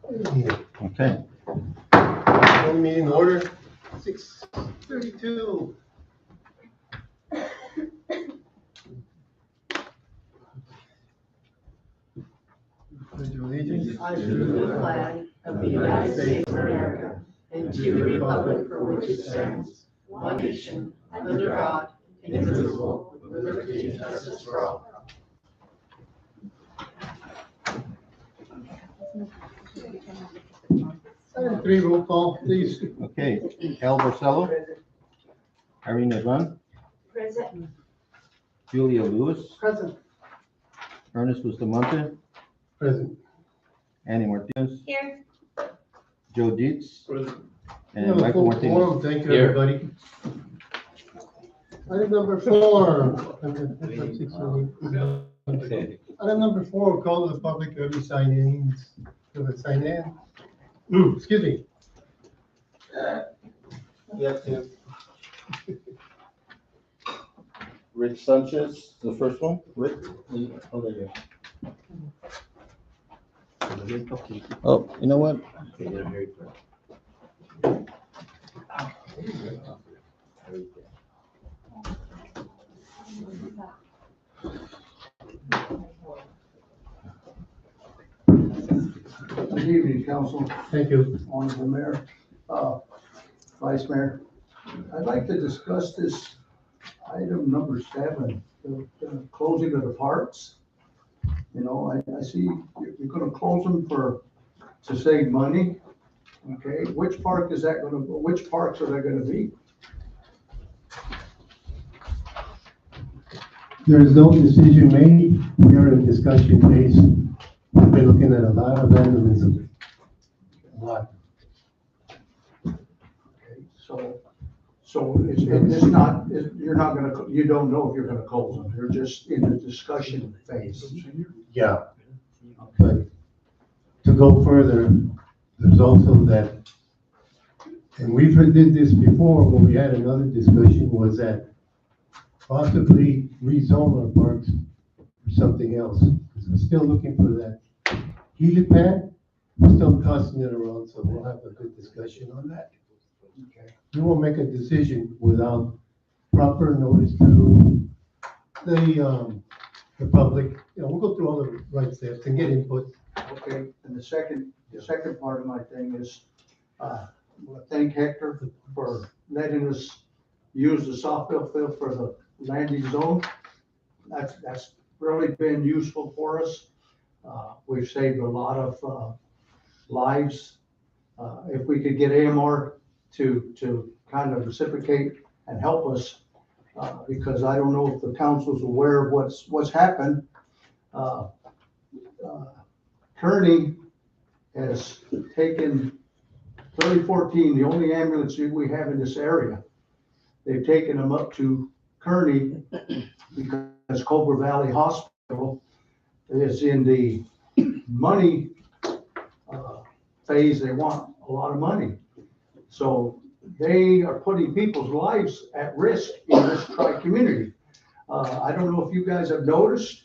Okay. One meeting order, 6:32. Pledge of allegiance. I salute the flag of the United States of America and to the republic for which it stands, one nation, under God, indivisible, with liberty and justice for all. Item 3, roll call, please. Okay. Al Barcelo, Irene Run, Present. Julia Lewis, Present. Ernest Bustamante, Present. Annie Martinez, Here. Joe Dietz, We and have a Michael full Martinez. quorum. Thank you, Here. everybody. Item number 4. Item number 4, call to the public, early sign-ins, sign in. Excuse me. Rich Sanchez, the first one. Rick? Oh, there you go. Oh, you know what? Good evening, council, Thank you. honorable mayor, vice mayor. I'd like to discuss this item number 7, the closing of the parks. You know, I see you're gonna close them to save money. Okay, which parks are they gonna be? There is no decision made. We are in discussion phase. We've been looking at a lot of vandalism. A lot. Okay, so it's not, you're not gonna, you don't know if you're gonna close them, you're just in the discussion phase. Yeah. But to go further, there's also that, and we've did this before when we had another discussion, was that possibly rezone our parks for something else. Because we're still looking for that helipad. We're still tossing it around, so we'll have a good discussion on that. Okay. We won't make a decision without proper notice to the public. You know, we'll go through all the right steps and get input. Okay, and the second part of my thing is, I thank Hector for letting us use the softball field for the landing zone. That's really been useful for us. We've saved a lot of lives. If we could get AMR to kind of reciprocate and help us, because I don't know if the council's aware of what's happened. Kearney has taken 3014, the only ambulance we have in this area. They've taken them up to Kearney because Cobra Valley Hospital is in the money phase. They want a lot of money. So they are putting people's lives at risk in this tri-community. I don't know if you guys have noticed,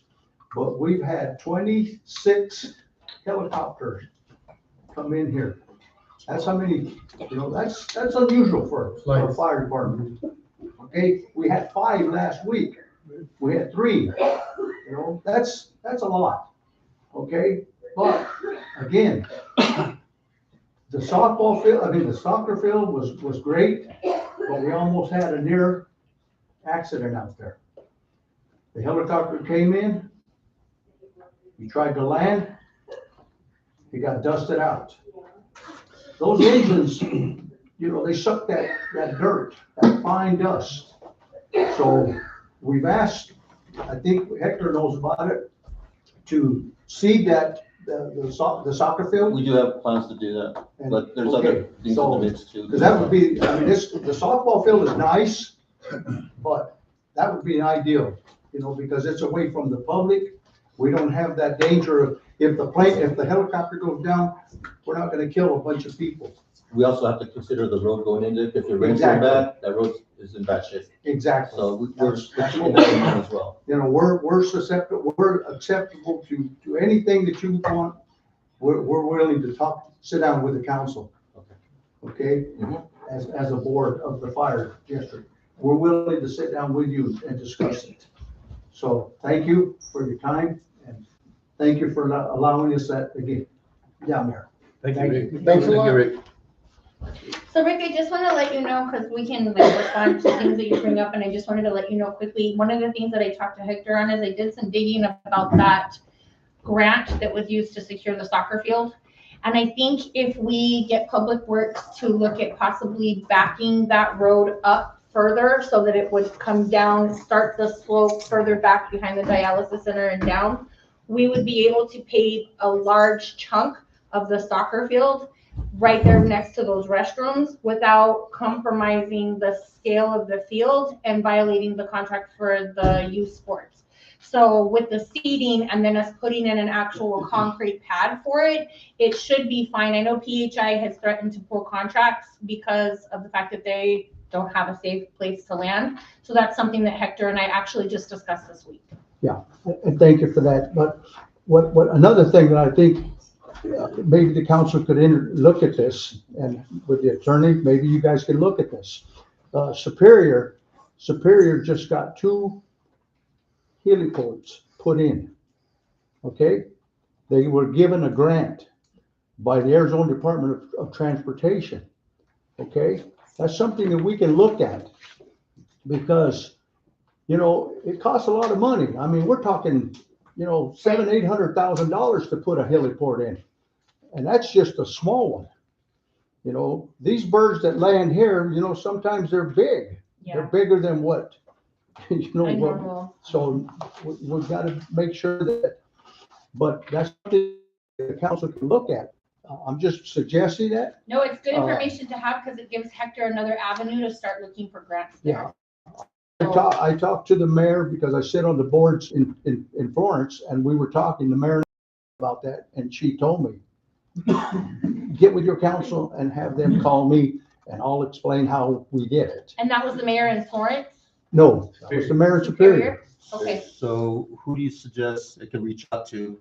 but we've had 26 helicopters come in here. That's how many, you know, that's unusual for a fire department. Okay, we had 5 last week. We had 3, you know, that's a lot. Okay, but again, the soccer field was great, but we almost had a near accident out there. The helicopter came in, he tried to land, he got dusted out. Those engines, you know, they suck that dirt, that fine dust. So we've asked, I think Hector knows about it, to seed the soccer field. We do have plans to do that, but there's other things in the mix too. Because that would be, I mean, the softball field is nice, but that would be ideal, you know, because it's away from the public. We don't have that danger of, if the helicopter goes down, we're not gonna kill a bunch of people. We also have to consider the road going into it. If the rain's so Exactly. bad, that road is in bad shape. Exactly. So we're That's keeping what that in mind as well. You know, we're acceptable to anything that you want we're willing to sit down with the council. Okay? Mhm. As a board of the fire district, we're willing to sit down with you and discuss it. So thank you for your time and thank you for allowing us that again. Yeah, Mayor. Thank you, Rick. Thanks a Thank lot. you, Rick. So Rick, I just want to let you know, because we can like respond to things that you bring up, and I just wanted to let you know quickly, one of the things that I talked to Hector on is I did some digging about that grant that was used to secure the soccer field. And I think if we get Public Works to look at possibly backing that road up further so that it would come down, start the slope further back behind the dialysis center and down, we would be able to pave a large chunk of the soccer field right there next to those restrooms without compromising the scale of the field and violating the contract for the youth sports. So with the seating and then us putting in an actual concrete pad for it, it should be fine. I know PHI has threatened to pull contracts because of the fact that they don't have a safe place to land. So that's something that Hector and I actually just discussed this week. And thank you for that. But what another thing that I think maybe the council could look at this, and with the attorney, maybe you guys can look at this. Superior just got 2 heliports put in. Okay? They were given a grant by the Arizona Department of Transportation. Okay? That's something that we can look at because, you know, it costs a lot of money. I mean, we're talking, you know, $700,000-800,000 to put a heliport in. And that's just a small one. You know, these birds that land here, you know, sometimes they're big. They're bigger than what, you know, Normal. so we've got to make sure that, but that's something the council can look at. I'm just suggesting that. No, it's good information to have because it gives Hector another avenue to start looking for grants there. Yeah. I talked to the mayor because I sit on the boards in Florence and we were talking to Mayor about that and she told me, get with your council and have them call me and I'll explain how we did it. And that was the mayor in Florence? No, that was the mayor in Superior. Okay. So who do you suggest I could reach out to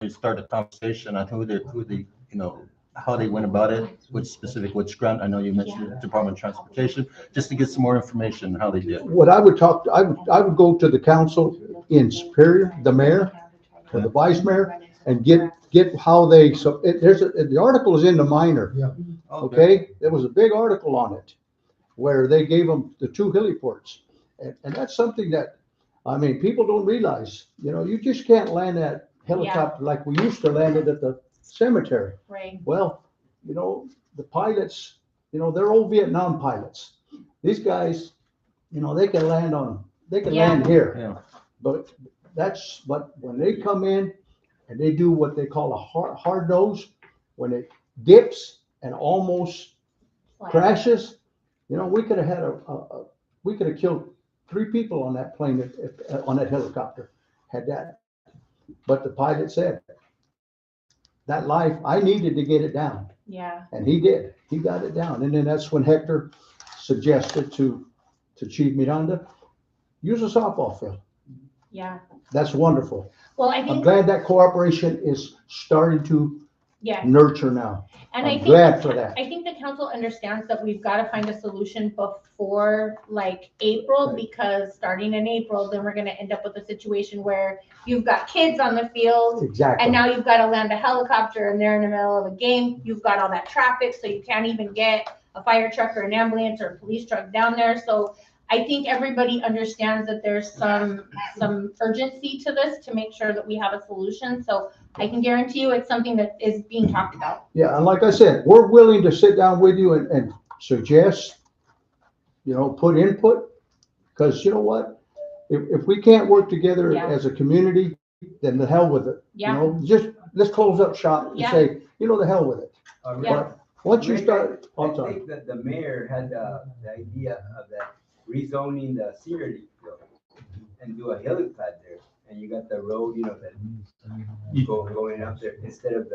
start a conversation on who they, you know, how they went about it, which grant? I know you mentioned Department of Transportation, just to get some more information on how they did. What I would I would go to the council in Superior, the mayor, or the vice mayor, and get how they, so the article is in the Minor. Yeah. Okay, there was a big article on it where they gave them the 2 heliports. And that's something that, I mean, people don't realize, you know, you just can't land that helicopter like we used to land it at the cemetery. Right. Well, you know, the pilots, you know, they're old Vietnam pilots. These guys, you know, they can land land here. Yeah. But when they come in and they do what they call a hard nose, when it dips and almost crashes, you know, we could have had we could have killed 3 people on that plane, on that helicopter, had that. But the pilot said, that life, I needed to get it down. Yeah. And he did. He got it down. And then that's when Hector suggested to Chief Miranda, use a softball field. Yeah. That's wonderful. Well, I I'm think, glad that cooperation is starting to yeah. nurture now. And I'm glad for that. I think the council understands that we've got to find a solution before like April, Right. because starting in April, then we're going to end up with a situation where you've got kids on the field Exactly. and now you've got to land a helicopter and they're in the middle of a game. You've got all that traffic, so you can't even get a fire truck or an ambulance or a police truck down there. So I think everybody understands that there's some urgency to this to make sure that we have a solution. So I can guarantee you it's something that is being talked about. Yeah, and like I said, we're willing to sit down with you and suggest, you know, put input, because you know what? If we can't work together Yeah. as a community, then the hell with it. Yeah. You know, just, let's close up shop and Yeah. say, you know, the hell with it. Yeah. But once you Rick, start, I I'm sorry. think that the mayor had the idea of that rezoning the senior league field and do a helipad there. And you got the road, you know, that going up there instead of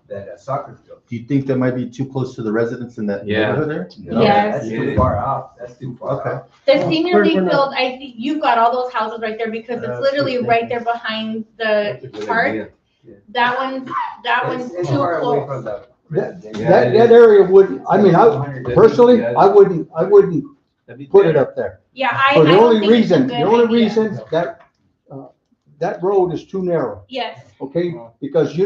that soccer field. Do you think that might be too close to the residents in that Yeah. neighborhood there? No, Yes. That's too far out. That's too far Okay. out. The Well, senior we're league not- field, I think you've got all those houses right there because it's literally right there behind the park. That one's It's too far away close. from the. That area wouldn't, I mean, personally, I wouldn't put it up there. Yeah, I For the don't only think it's a reason, good the only idea. reason that road is too narrow, Yes, okay? Because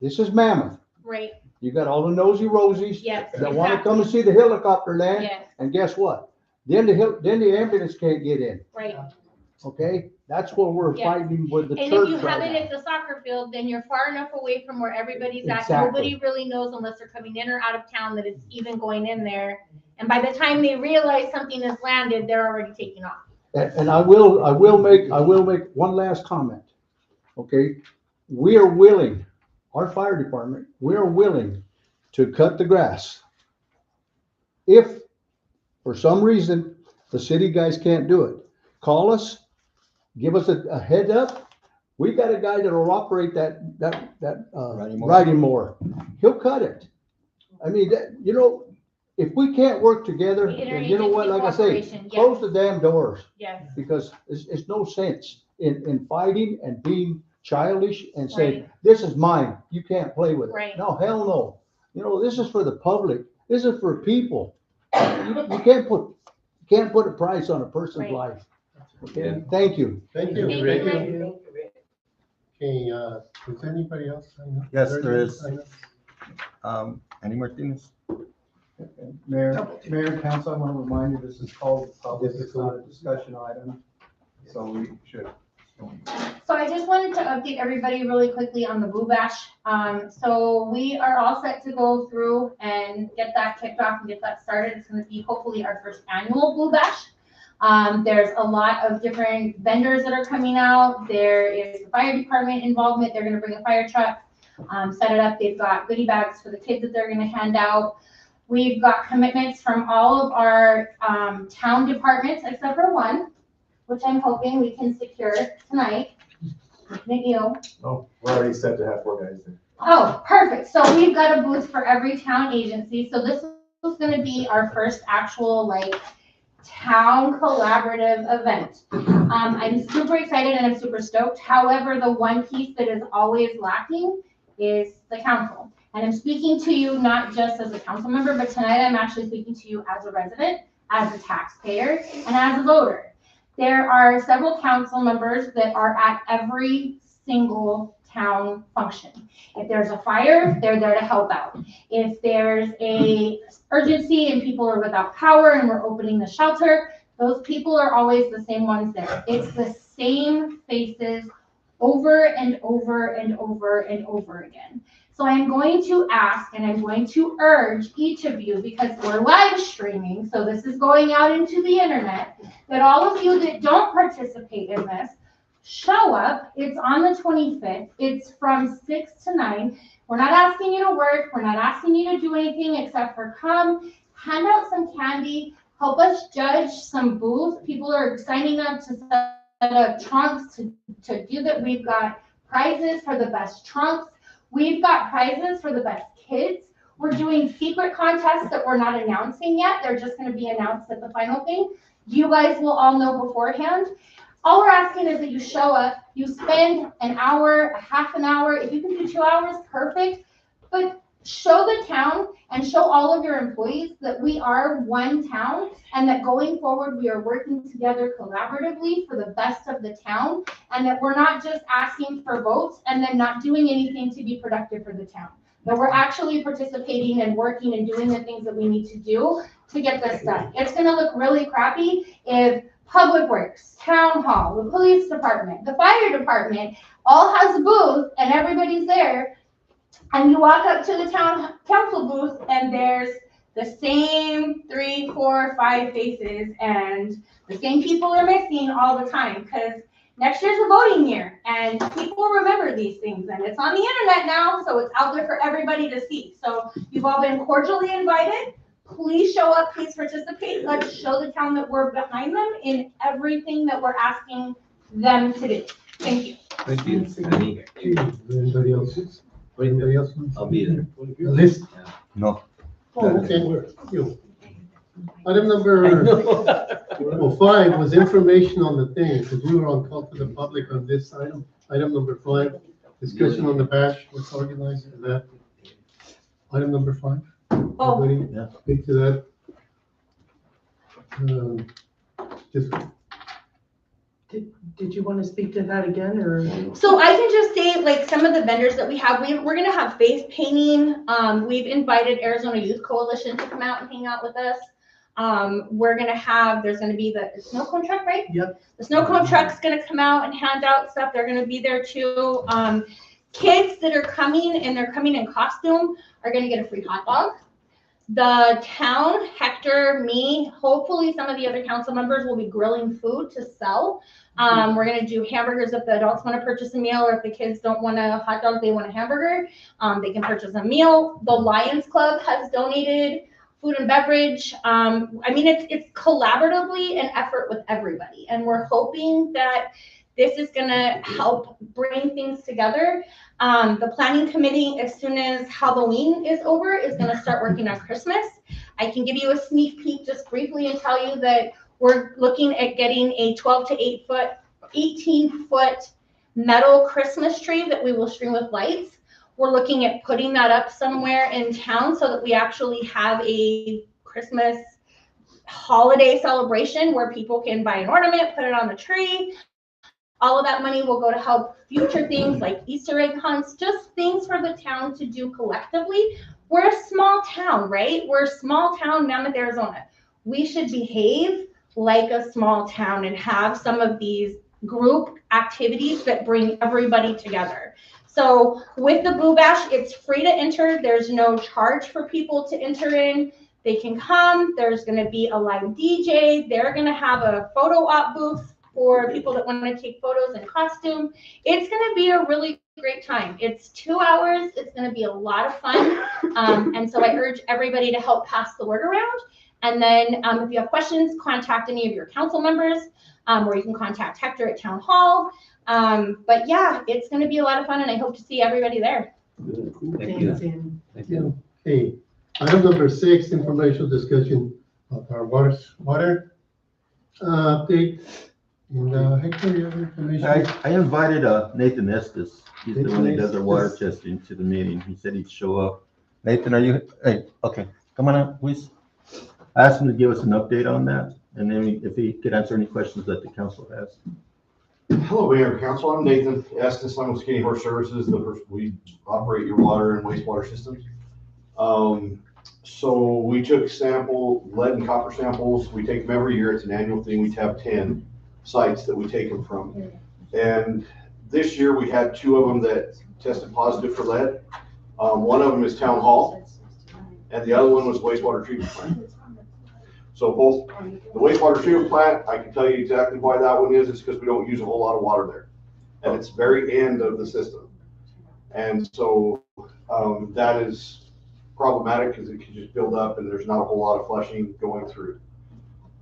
this is Mammoth. right, You got all the nosy rosies yes. that wanna come and see the helicopter land, Yes, and guess what? Then the ambulance can't get in, right. okay? That's what we're Yeah. fighting with the And if you church have right it now. at the soccer field, then you're far enough away from where everybody's at. Exactly. Nobody really knows unless they're coming in or out of town that it's even going in there. And by the time they realize something has landed, they're already taking off. And I will make one last comment, okay? We are willing, our fire department, we are willing to cut the grass. If, for some reason, the city guys can't do it, call us, give us a heads up. We got a guy that'll operate that riding mower. He'll cut it. I mean, if we can't work together, then you know what, like I say, Interagency close the damn doors. Yes, Because it's no sense in fighting and being childish and saying, Right. this is mine, you can't play with it. Right. No, hell no. This is for the public. This is for people. You can't put a price on a person's Right. life. Okay, thank you. Thank Thank you, you, Rick. Rick. Okay, is anybody else? sign up? Yes, there is. Sign up? Any Martinez? Mayor, Council, I want to remind you, this is called public, it's not a discussion item, so we should. so I just wanted to update everybody really quickly on the Boo Bash. So we are all set to go through and get that kicked off and get that started. It's gonna be hopefully our first annual Boo Bash. There's a lot of different vendors that are coming out. There is the fire department involvement. They're gonna bring a fire truck, set it up. They've got goodie bags for the kids that they're gonna hand out. We've got commitments from all of our town departments except for one, which I'm hoping we can secure tonight. McNeil. Oh, we're already set to have 4 guys there. Oh, perfect. So we've got a booth for every town agency. So this was gonna be our first actual town collaborative event. I'm super excited and I'm super stoked. However, the one piece that is always lacking is the council. And I'm speaking to you not just as a council member, but tonight I'm actually speaking to you as a resident, as a taxpayer, and as a voter. There are several council members that are at every single town function. If there's a fire, they're there to help out. If there's a urgency and people are without power and we're opening the shelter, those people are always the same ones there. It's the same faces over and over and over and over again. So I'm going to ask and I'm going to urge each of you, because we're live streaming, so this is going out into the internet, that all of you that don't participate in this, show up. It's on the 25th. It's from 6 to 9. We're not asking you to work. We're not asking you to do anything except for come, hand out some candy, help us judge some booths. People are signing up to set up trunks to do that. We've got prizes for the best trunks. We've got prizes for the best kids. We're doing secret contests that we're not announcing yet. They're just going to be announced at the final thing. You guys will all know beforehand. All we're asking is that you show up, you spend an hour, a half an hour. If you can do 2 hours, perfect. But show the town and show all of your employees that we are one town and that going forward, we are working together collaboratively for the best of the town, and that we're not just asking for votes and then not doing anything to be productive for the town. That we're actually participating and working and doing the things that we need to do to get this done. It's gonna look really crappy if Public Works, Town Hall, the police department, the fire department all has a booth and everybody's there. And you walk up to the town council booth and there's the same 3, 4, 5 faces and the same people are missing all the time, because next year's a voting year and people remember these things and it's on the internet now, so it's out there for everybody to see. So you've all been cordially invited. Please show up, please participate. Let's show the town that we're behind them in everything that we're asking them to do. Thank you. Thank you. Anybody else? Anybody else? I'll be there. A list? No. Oh, okay. You. Item number 5 was information on the thing, because we were on call to the public on this item. Item number 5 Discussion on the batch, what's organized, is that item number 5? Oh, Everybody Yeah. speak to that? Just Did you want to speak to that again, or? so I can just say, like, some of the vendors that we have, we're gonna have face painting. We've invited Arizona Youth Coalition to come out and hang out with us. We're gonna have, there's gonna be the snow cone truck, right? Yep. The snow cone truck's gonna come out and hand out stuff. They're gonna be there too. Kids that are coming and they're coming in costume are gonna get a free hot dog. The town, Hector, me, hopefully some of the other council members will be grilling food to sell. We're gonna do hamburgers if the adults wanna purchase a meal, or if the kids don't want a hot dog, they want a hamburger, they can purchase a meal. The Lions Club has donated food and beverage. I mean, it's collaboratively an effort with everybody, and we're hoping that this is gonna help bring things together. The planning committee, as soon as Halloween is over, is gonna start working on Christmas. I can give you a sneak peek just briefly and tell you that we're looking at getting a 12 to 18-foot metal Christmas tree that we will string with lights. We're looking at putting that up somewhere in town so that we actually have a Christmas holiday celebration where people can buy an ornament, put it on the tree. All of that money will go to help future things like Easter egg hunts, just things for the town to do collectively. We're a small town, right? We're a small town, Mammoth, Arizona. We should behave like a small town and have some of these group activities that bring everybody together. So with the Boo Bash, it's free to enter. There's no charge for people to enter in. They can come. There's going to be a live DJ. They're going to have a photo op booth for people that want to take photos in costume. It's going to be a really great time. It's 2 hours. It's going to be a lot of fun. And so I urge everybody to help pass the word around. And then if you have questions, contact any of your council members, or you can contact Hector at Town Hall. But yeah, it's going to be a lot of fun, and I hope to see everybody there. Thank you. Thank you. Okay, item number 6, informational discussion of our water update. And Hector, you have information? I invited Nathan Estes. He's the one that does our water testing to the meeting. He said he'd show up. Nathan, are you, hey, okay, come on up, please. I asked him to give us an update on that, and then if he could answer any questions that the council has. Hello, Mayor and Council. I'm Nathan Estes. I'm with Skinny Horse Services. We operate your water and wastewater systems. So we took lead and copper samples. We take them every year. It's an annual thing. We have 10 sites that we take them from. And this year we had 2 of them that tested positive for lead. One of them is Town Hall, and the other one was wastewater treatment plant. So both the wastewater treatment plant, I can tell you exactly why that one is. It's because we don't use a whole lot of water there, and it's very end of the system. And so that is problematic because it can just build up and there's not a whole lot of flushing going through.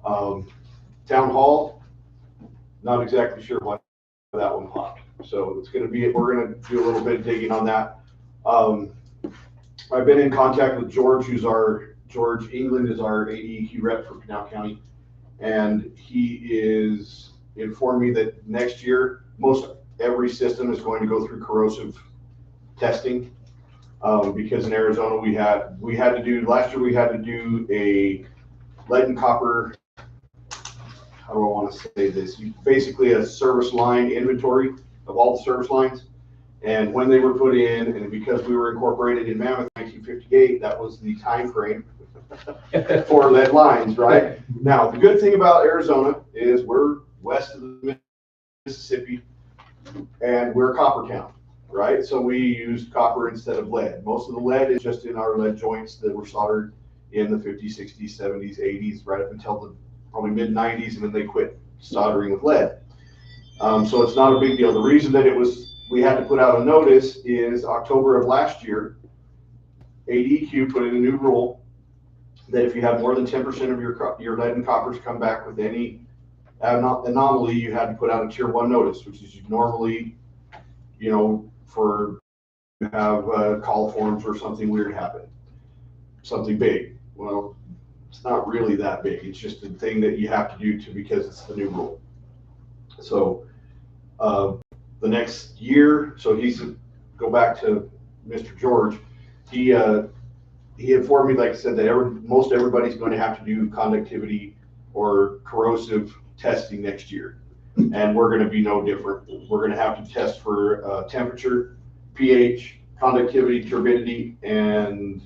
Town Hall, not exactly sure why that one popped. So it's going to be, we're going to do a little bit of digging on that. I've been in contact with George, George England is our ADEQ rep for Pinal County. And he is informed me that next year, most every system is going to go through corrosive testing. Because in Arizona, we had to do, last year we had to do a lead and copper, how do I want to say this? Basically a service line inventory of all the service lines. And when they were put in, and because we were incorporated in Mammoth in 1958, that was the time frame for lead lines, right? Now, the good thing about Arizona is we're west of the Mississippi, and we're a copper town, right? So we used copper instead of lead. Most of the lead is just in our lead joints that were soldered in the 50s, 60s, 70s, 80s, right up until the probably mid-90s, and then they quit soldering with lead. So it's not a big deal. The reason that we had to put out a notice is October of last year, ADEQ put in a new rule that if you have more than 10% of your lead and coppers come back with any anomaly, you had to put out a tier 1 notice, which is normally, for you have call forms or something weird happen, something big. Well, it's not really that big. It's just a thing that you have to do because it's the new rule. So the next year, so go back to Mr. George, he informed me, like I said, that most everybody's going to have to do conductivity or corrosive testing next year. And we're going to be no different. We're going to have to test for temperature, pH, conductivity, turbidity, and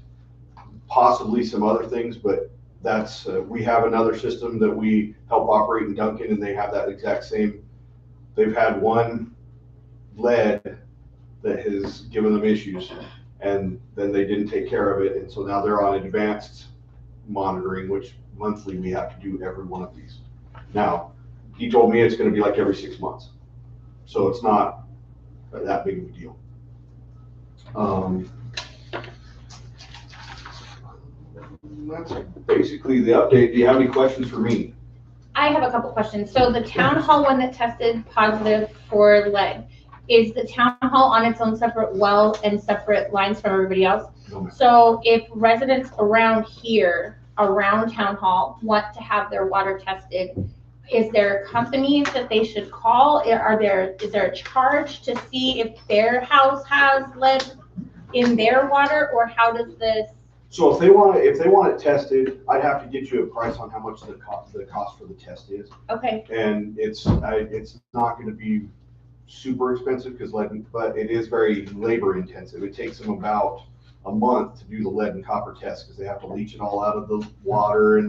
possibly some other things, but that's, we have another system that we help operate in Duncan, and they have that exact same. They've had one lead that has given them issues, and then they didn't take care of it, and so now they're on advanced monitoring, which monthly we have to do every one of these. Now, he told me it's going to be like every 6 months, so it's not that big of a deal. That's basically the update. Do you have any questions for me? I have a couple questions. So the town hall one that tested positive for lead, is the town hall on its own separate well and separate lines from everybody else? No, ma'am. So if residents around here, around town hall, want to have their water tested, is there companies that they should call? Is there a charge to see if their house has lead in their water, or how does this? So if they want it tested, I'd have to get you a price on how much the cost for the test is. Okay, And it's not going to be super expensive because but it is very labor intensive. It takes them about a month to do the lead and copper test because they have to leach it all out of the water, and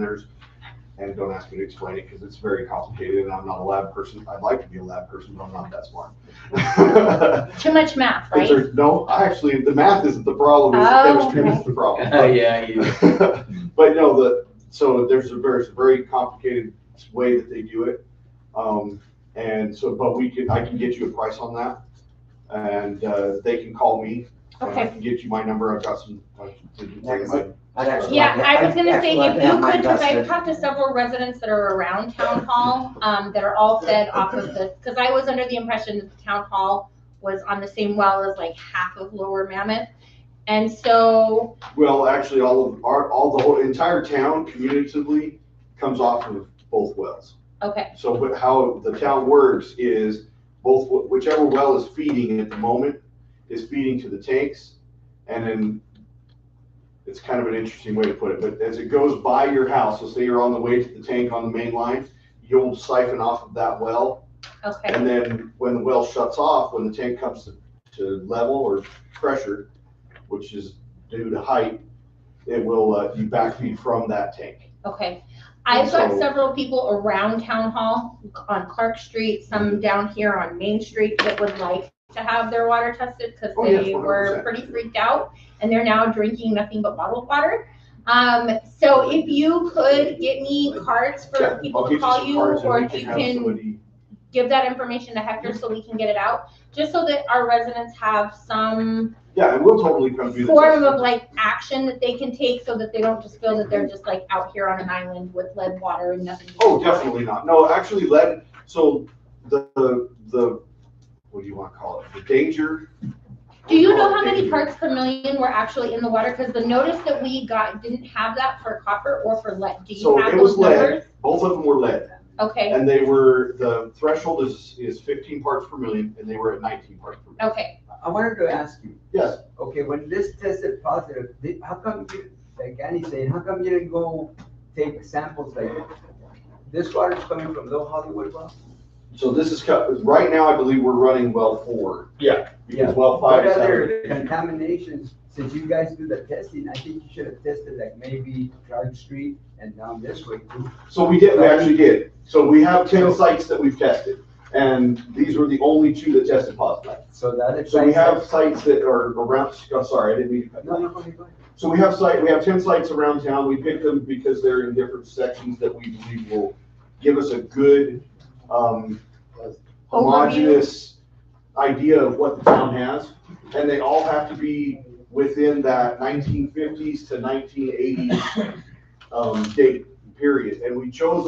don't ask me to explain it because it's very complicated and I'm not a lab person. I'd like to be a lab person, but I'm not that smart. too much math, right? No, actually, the math isn't the problem, it's the Oh, chemistry okay. that's the problem. Yeah. But no, so there's a very complicated way that they do it. And so, but I can get you a price on that, and they can call me. And I Okay. can get you my number. I've got some. Yeah, I was gonna say, if you could, because I've have talked to several residents that are around town hall, that are all fed off of this, because I was under the impression that the town hall was on the same well as like half of Lower Mammoth. And so, Well, actually, the whole entire town cumulatively comes off of both wells. okay, So how the town works is whichever well is feeding at the moment is feeding to the tanks, and then it's kind of an interesting way to put it, but as it goes by your house, so say you're on the way to the tank on the main line, you'll siphon off of that well, okay, and then when the well shuts off, when the tank comes to level or pressure, which is due to height, it will you backfeed from that tank. okay. I've got So- several people around town hall on Clark Street, some down here on Main Street that would like to have their water tested because Oh, yes, they were 100%. pretty freaked out, and they're now drinking nothing but bottled water. So if you could get me cards Yeah, for people I'll to get you call some you, cards and or we if you have can somebody- give that information to Hector so we can get it out, just so that our residents have some Yeah, and we'll totally come do the form testing. of like action that they can take so that they don't just feel that they're just like out here on an island with lead water and nothing. Oh, definitely not. No, actually lead, so the, what do you want to call it? The danger. Do you know how many parts per million were actually in the water? Because the notice that we got didn't have that for copper or for lead. Do you So have it was those numbers? lead, both of them were lead. Okay, And the threshold is 15 parts per million, and they were at 19 parts per million. okay. I wanted to ask you, Yes, okay, when this tested positive, how come you, like Annie's saying, how come you didn't go take samples like this water's coming from Little Hollywood well? so this is cut, right now I believe we're running well 4. Yeah. Because well What 5 is other out. contaminations, since you guys do the testing, I think you should have tested like maybe Clark Street and down this way too. So we actually did. So we have 10 sites that we've tested, and these were the only 2 that tested positive. So that is. So we have sites that are around, oh, sorry, I didn't mean to cut you No, off. no, go ahead, go ahead. So we have 10 sites around town. We picked them because they're in different sections that we believe will give us a good, homogeneous idea of what the town has. And they all have to be within that 1950s to 1980s, date period. And we chose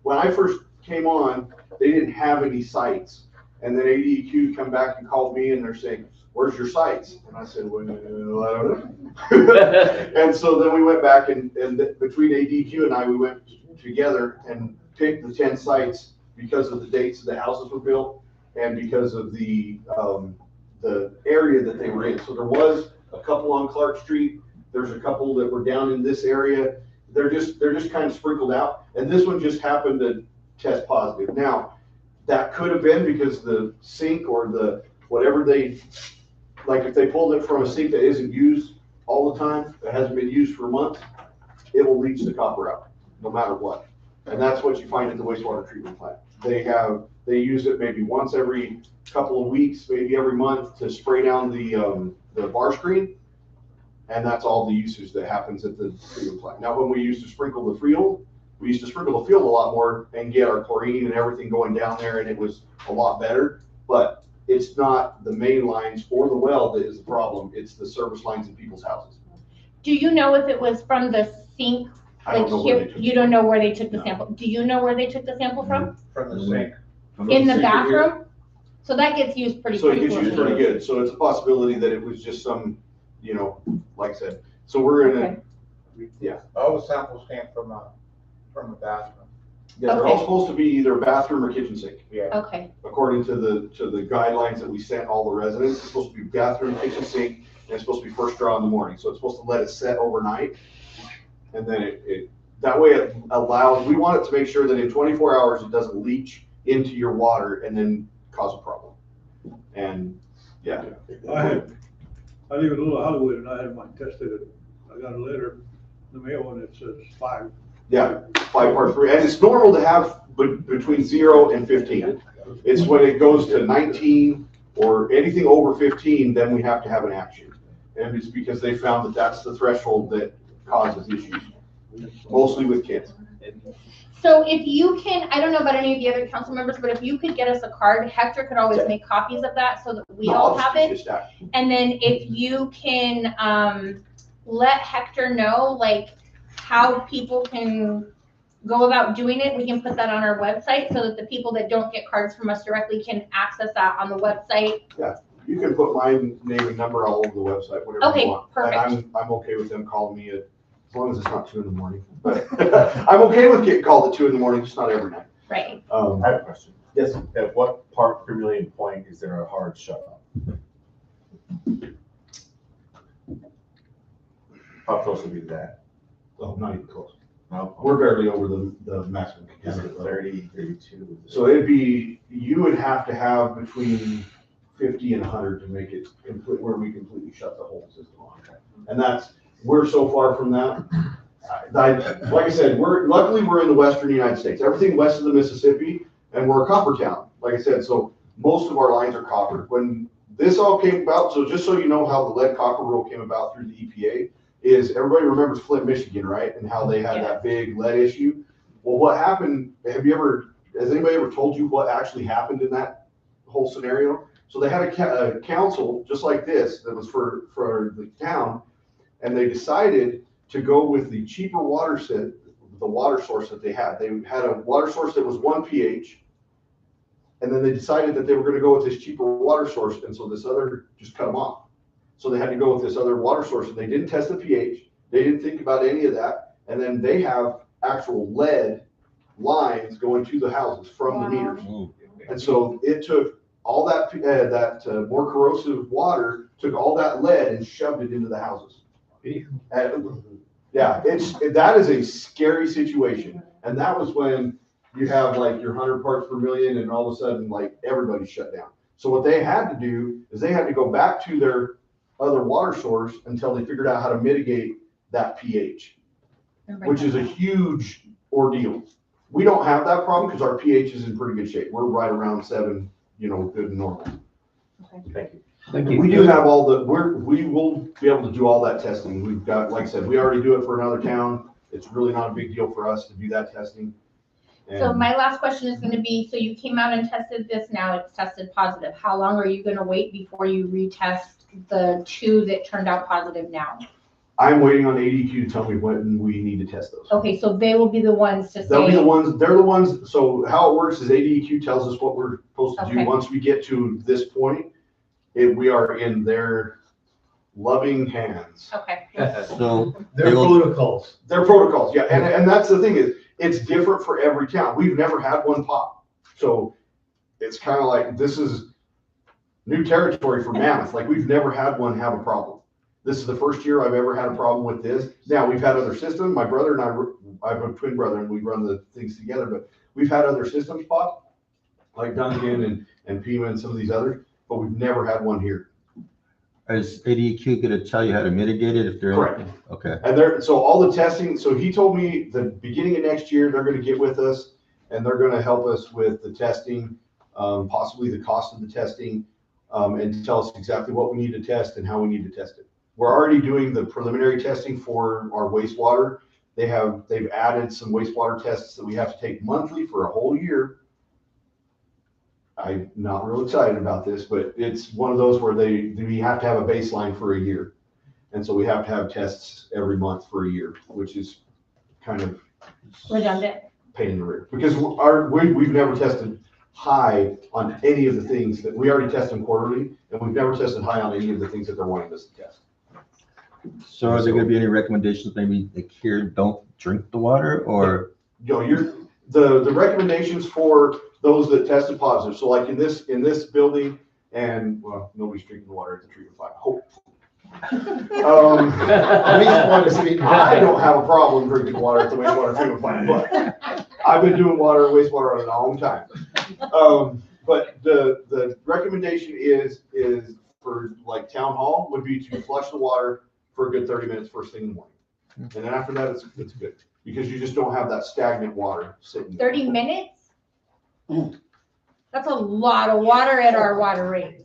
when I first came on, they didn't have any sites. And then ADEQ come back and called me and they're saying, "Where's your sites?" And I said, "Well, I don't know." And so then we went back and between ADQ and I, we went together and picked the 10 sites because of the dates the houses were built and because of the the area that they were in. So there was a couple on Clark Street. There's a couple that were down in this area. They're just kind of sprinkled out. And this one just happened to test positive. Now, that could have been because the sink or the whatever like if they pulled it from a sink that isn't used all the time, that hasn't been used for months, it will leach the copper out, no matter what. And that's what you find at the wastewater treatment plant. They use it maybe once every couple of weeks, maybe every month to spray down the bar screen. And that's all the usage that happens at the treatment plant. Now, when we used to sprinkle the field, we used to sprinkle the field a lot more and get our chlorine and everything going down there, and it was a lot better. But it's not the main lines or the well that is the problem. It's the service lines in people's houses. Do you know if it was from the sink? I don't Like know where here, they took you it. don't know where they took the No. sample. Do you know where they took the sample from? From the sink. In the sink here. bathroom? So that gets used pretty So it gets used frequently. pretty good. So it's a possibility that it was just some, like I said. So we're in Okay. All the samples came from a bathroom. they're all Okay. supposed to be either bathroom or kitchen sink. Yeah. Okay, According to the guidelines that we sent all the residents, it's supposed to be bathroom, kitchen sink, and it's supposed to be first draw in the morning. So it's supposed to let it set overnight. And then that way it allows, we want it to make sure that in 24 hours, it doesn't leach into your water and then cause a problem. And, yeah. I live in Little Hollywood and I had mine tested. I got a letter in the mail and it says 5. Yeah, 5 parts per, and it's normal to have between 0 and 15. It's when it goes to 19 or anything over 15, then we have to have an action. And it's because they found that that's the threshold that causes issues, mostly with kids. so if you can, I don't know about any of the other council members, but if you could get us a card, Hector could always make copies of that so that we No, all I'll have just it. get stacked. And then if you can, let Hector know, like, how people can go about doing it, we can put that on our website so that the people that don't get cards from us directly can access that on the website. You can put my name and number all over the website, whatever Okay, you want. perfect. And I'm okay with them calling me as long as it's not 2 a.m. But I'm okay with getting called at 2 a.m, just not every night. Right. I have a question. Yes. At what part per million point is there a hard shut-off? How close would be that? Oh, not even close. No. We're barely over the maximum Is it capacity. 30, 32? So you would have to have between 50 and 100 to make it complete, where we completely shut the whole system on. And we're so far from that. Like I said, luckily we're in the western United States, everything west of the Mississippi, and we're a copper town. Like I said, so most of our lines are copper. When this all came about, so just so you know how the lead copper rule came about through the EPA, is everybody remembers Flint, Michigan, right? And how they had that big lead issue. Well, what happened, has anybody ever told you what actually happened in that whole scenario? So they had a council just like this that was for the town, and they decided to go with the cheaper water source that they had. They had a water source that was 1 pH, and then they decided that they were going to go with this cheaper water source, and so this other just cut them off. So they had to go with this other water source, and they didn't test the pH. They didn't think about any of that, and then they have actual lead lines going to the houses from the meters. And so it took all that more corrosive water, took all that lead and shoved it into the houses. And, yeah, that is a scary situation. And that was when you have like your 100 parts per million and all of a sudden like everybody shut down. So what they had to do is they had to go back to their other water source until they figured out how to mitigate that pH, which is a huge ordeal. We don't have that problem because our pH is in pretty good shape. We're right around 7, good and normal. Thank you. Thank you. We do have we will be able to do all that testing. We've got, like I said, we already do it for another town. It's really not a big deal for us to do that testing. So my last question is gonna be, so you came out and tested this, now it's tested positive. How long are you gonna wait before you retest the 2 that turned out positive now? I'm waiting on ADQ to tell me when we need to test those. Okay, so they will be the ones to They're the say, ones, so how it works is ADQ tells us what we're supposed to do. Okay. Once we get to this point, we are in their loving hands. okay, So Their protocols. Their protocols, yeah, and that's the thing is, it's different for every town. We've never had one pop. So it's kind of like, new territory for Mammoth. Like, we've never had one have a problem. This is the first year I've ever had a problem with this. Now, we've had other systems. My brother and I have a twin brother and we run the things together, but we've had other systems pop, like Duncan and Pima and some of these others, but we've never had one here. Is ADEQ gonna tell you how to mitigate it if they're? Correct. Okay. And so all the testing, so he told me the beginning of next year, they're gonna get with us and they're gonna help us with the testing, possibly the cost of the testing, and tell us exactly what we need to test and how we need to test it. We're already doing the preliminary testing for our wastewater. They've added some wastewater tests that we have to take monthly for a whole year. I'm not real excited about this, but it's one of those where we have to have a baseline for a year. And so we have to have tests every month for a year, which is kind of Redundant. pain in the rear. Because we've never tested high on any of the things that we already test them quarterly, and we've never tested high on any of the things that they're wanting us to test. So are there gonna be any recommendations, maybe like here, don't drink the water or? The recommendations for those that tested positive, so like in this building, and well, nobody's drinking the water at the treatment plant, hopefully. I don't have a problem drinking water at the wastewater treatment plant, but I've been doing water and wastewater on a long time. But the recommendation is for like town hall would be to flush the water for a good 30 minutes first thing in the morning. And then after that, it's good, because you just don't have that stagnant water sitting. 30 minutes? That's a lot of water at our water rates.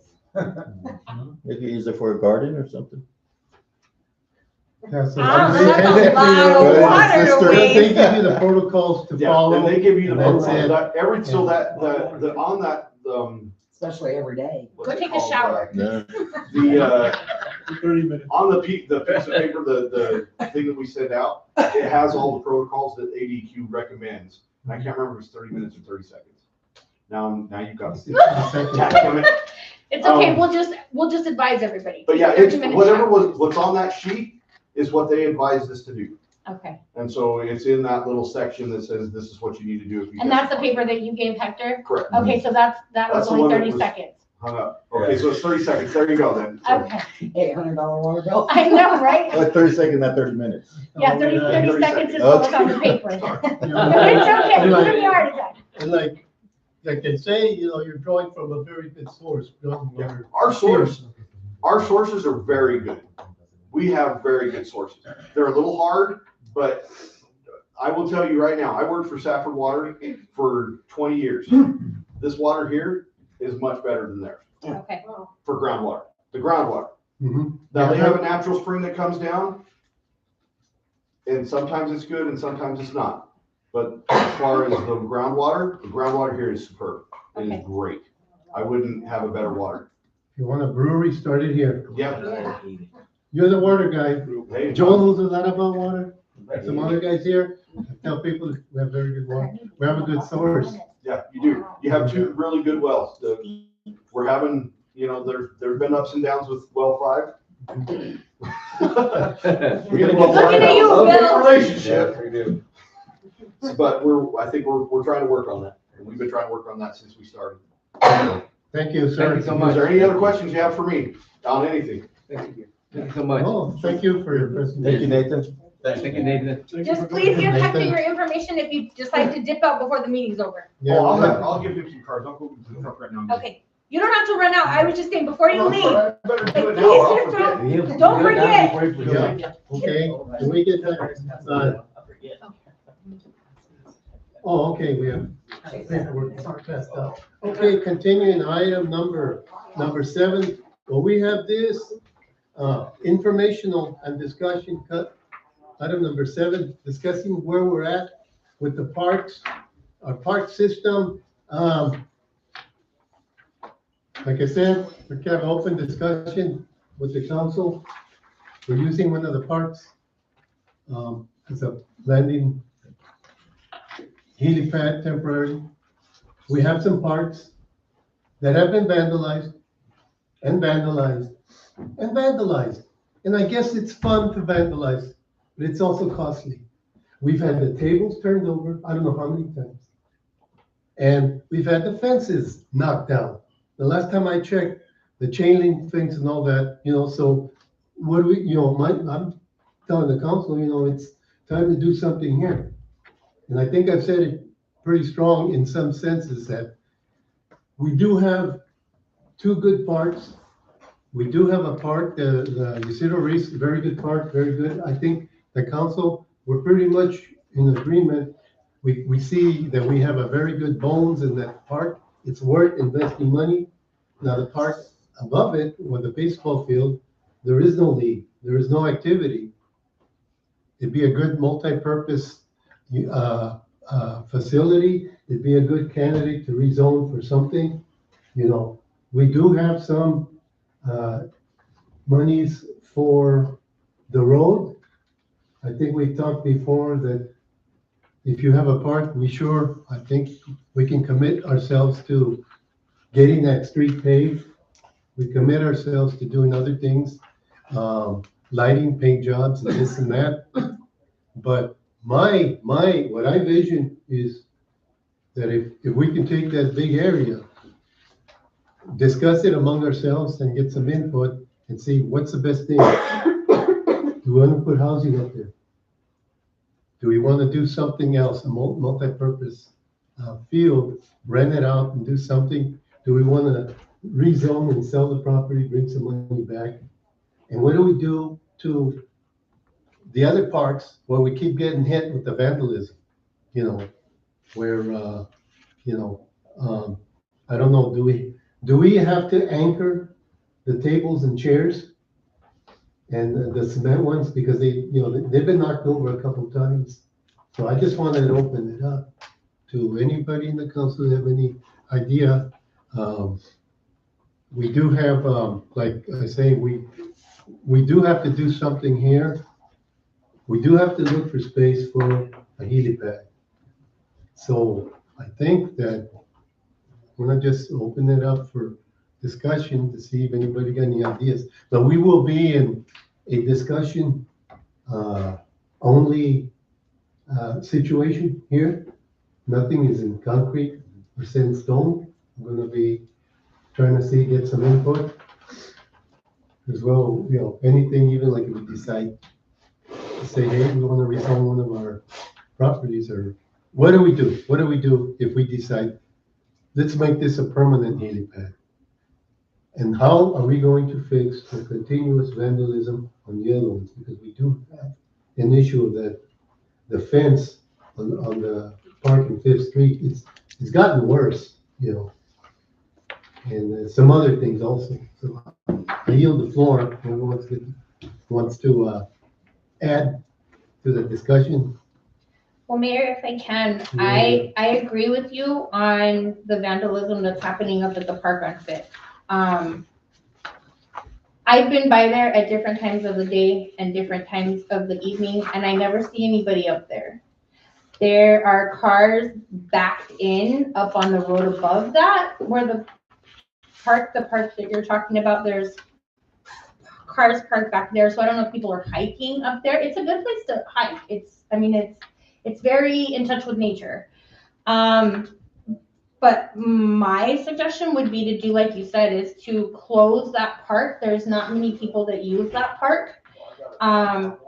Maybe use it for a garden or something? Yeah, so That's they- a lot of water to They waste. give you the protocols to Yeah, follow. and they give you the and that's protocol, it. on that, Especially every day. what's Go it take a called? shower. No. The, 30 minutes. on the piece of paper, the thing that we send out, it has all the protocols that ADQ recommends. And I can't remember if it's 30 minutes or 30 seconds. Now you've got me. Damn it. It's okay, we'll just advise everybody. But yeah, 30 it's minutes whatever shower. what's on that sheet is what they advised us to do. Okay, And so it's in that little section that says this is what you need to do if you. and that's the paper that you gave Hector? Correct. Okay, so that That's was the only one that 30 was- seconds. Hung up. Okay, so it's 30 seconds. There you go then. So- Okay, $800 water bill. I know, right? Like 30 seconds, not 30 minutes. Yeah, 30 30 seconds is what was on the paper. It's okay, And give like- me a heart attack. And like they say, you're drawing from a very good source. Drawing water. Our sources are very good. We have very good sources. They're a little hard, but I will tell you right now, I worked for Safford Water for 20 years. This water here is much better than theirs Okay, for groundwater, the groundwater. Mhm. Now, they have a natural spring that comes down, and sometimes it's good and sometimes it's not. But as far as the groundwater here is superb. It Okay. is great. I wouldn't have a better water. If you want a brewery, start it here. Yeah. You're the water guy. Hey, Joe knows a lot about water. Some other guys here, I tell people we have very good water. We have a good source. Yeah, you do. You have two really good wells. We're having, there's been ups and downs with well 5. We get a well Looking at you, five, Bill. relationship, we do. but I think we're trying to work on that. And we've been trying to work on that since we started. Thank you, sir. Thank you so much. Is there any other questions you have for me on anything? Thank you. Thank you so much. Oh, thank you for your Thank you, presentation. Nathan. Thank you, Nathan. just please give Hector your information if you decide to dip out before the meeting's over. Yeah, I'll give him some cards. I'll go to the truck right now. Okay, you don't have to run out, I was just saying, before you leave, I better do it Please, now. I'll Mr. forget. don't forget. Yeah. Okay, can we get that? Oh, okay, we have paperwork passed out. Okay, continuing item number 7. Well, we have this, informational and discussion cut. Item number 7, discussing where we're at with the parks, our park system. Like I said, we can have an open discussion with the council. We're using one of the parks, as a landing helipad temporary. We have some parks that have been vandalized and vandalized and vandalized. And I guess it's fun to vandalize, but it's also costly. We've had the tables turned over, I don't know how many times. And we've had the fences knocked down. The last time I checked, the chain link fence and all that, so what do we, I'm telling the council, it's time to do something here. And I think I've said it pretty strong in some senses that we do have two good parks. We do have a park, the Isidro Reese, very good park, very good. I think the council, we're pretty much in agreement. We see that we have a very good bones in that park. It's worth investing money. Now, the park above it, with the baseball field, there is no league, there is no activity. It'd be a good multi-purpose facility. It'd be a good candidate to rezone for something. We do have some monies for the road. I think we talked before that if you have a park, I think we can commit ourselves to getting that street paved. We commit ourselves to doing other things, lighting, paint jobs, and this and that. But what I vision is that if we can take that big area, discuss it among ourselves and get some input and see what's the best thing. Do we want to put housing up there? Do we want to do something else, a multi-purpose field, rent it out and do something? Do we want to rezone and sell the property, bring some money back? And what do we do to the other parks where we keep getting hit with the vandalism? Where, I don't know, do we have to anchor the tables and chairs and the cement ones because they've been knocked over a couple times? So I just wanted to open it up to anybody in the council who have any idea. We do have, like I say, we do have to do something here. We do have to look for space for a helipad. So I think that we're not just open it up for discussion to see if anybody got any ideas. But we will be in a discussion only situation here. Nothing is in concrete or set in stone. I'm going to be trying to get some input as well. Anything, even like if we decide to say, hey, we want to rezone one of our properties, or what do we do? What do we do if we decide, let's make this a permanent helipad? And how are we going to fix the continuous vandalism on the other ones? Because we do have an issue of that, the fence on the park in Fifth Street, it's gotten worse, and some other things also. So I yield the floor. Whoever wants to add to the discussion. Well, Mayor, if I can, I agree with you on the vandalism that's happening up at the park on Fifth. I've been by there at different times of the day and different times of the evening, and I never see anybody up there. There are cars backed in up on the road above that, where the park that you're talking about, there's cars parked back there. So I don't know if people are hiking up there. It's a good place to hike. It's very in touch with nature. But my suggestion would be to do, like you said, is to close that park. There's not many people that use that park.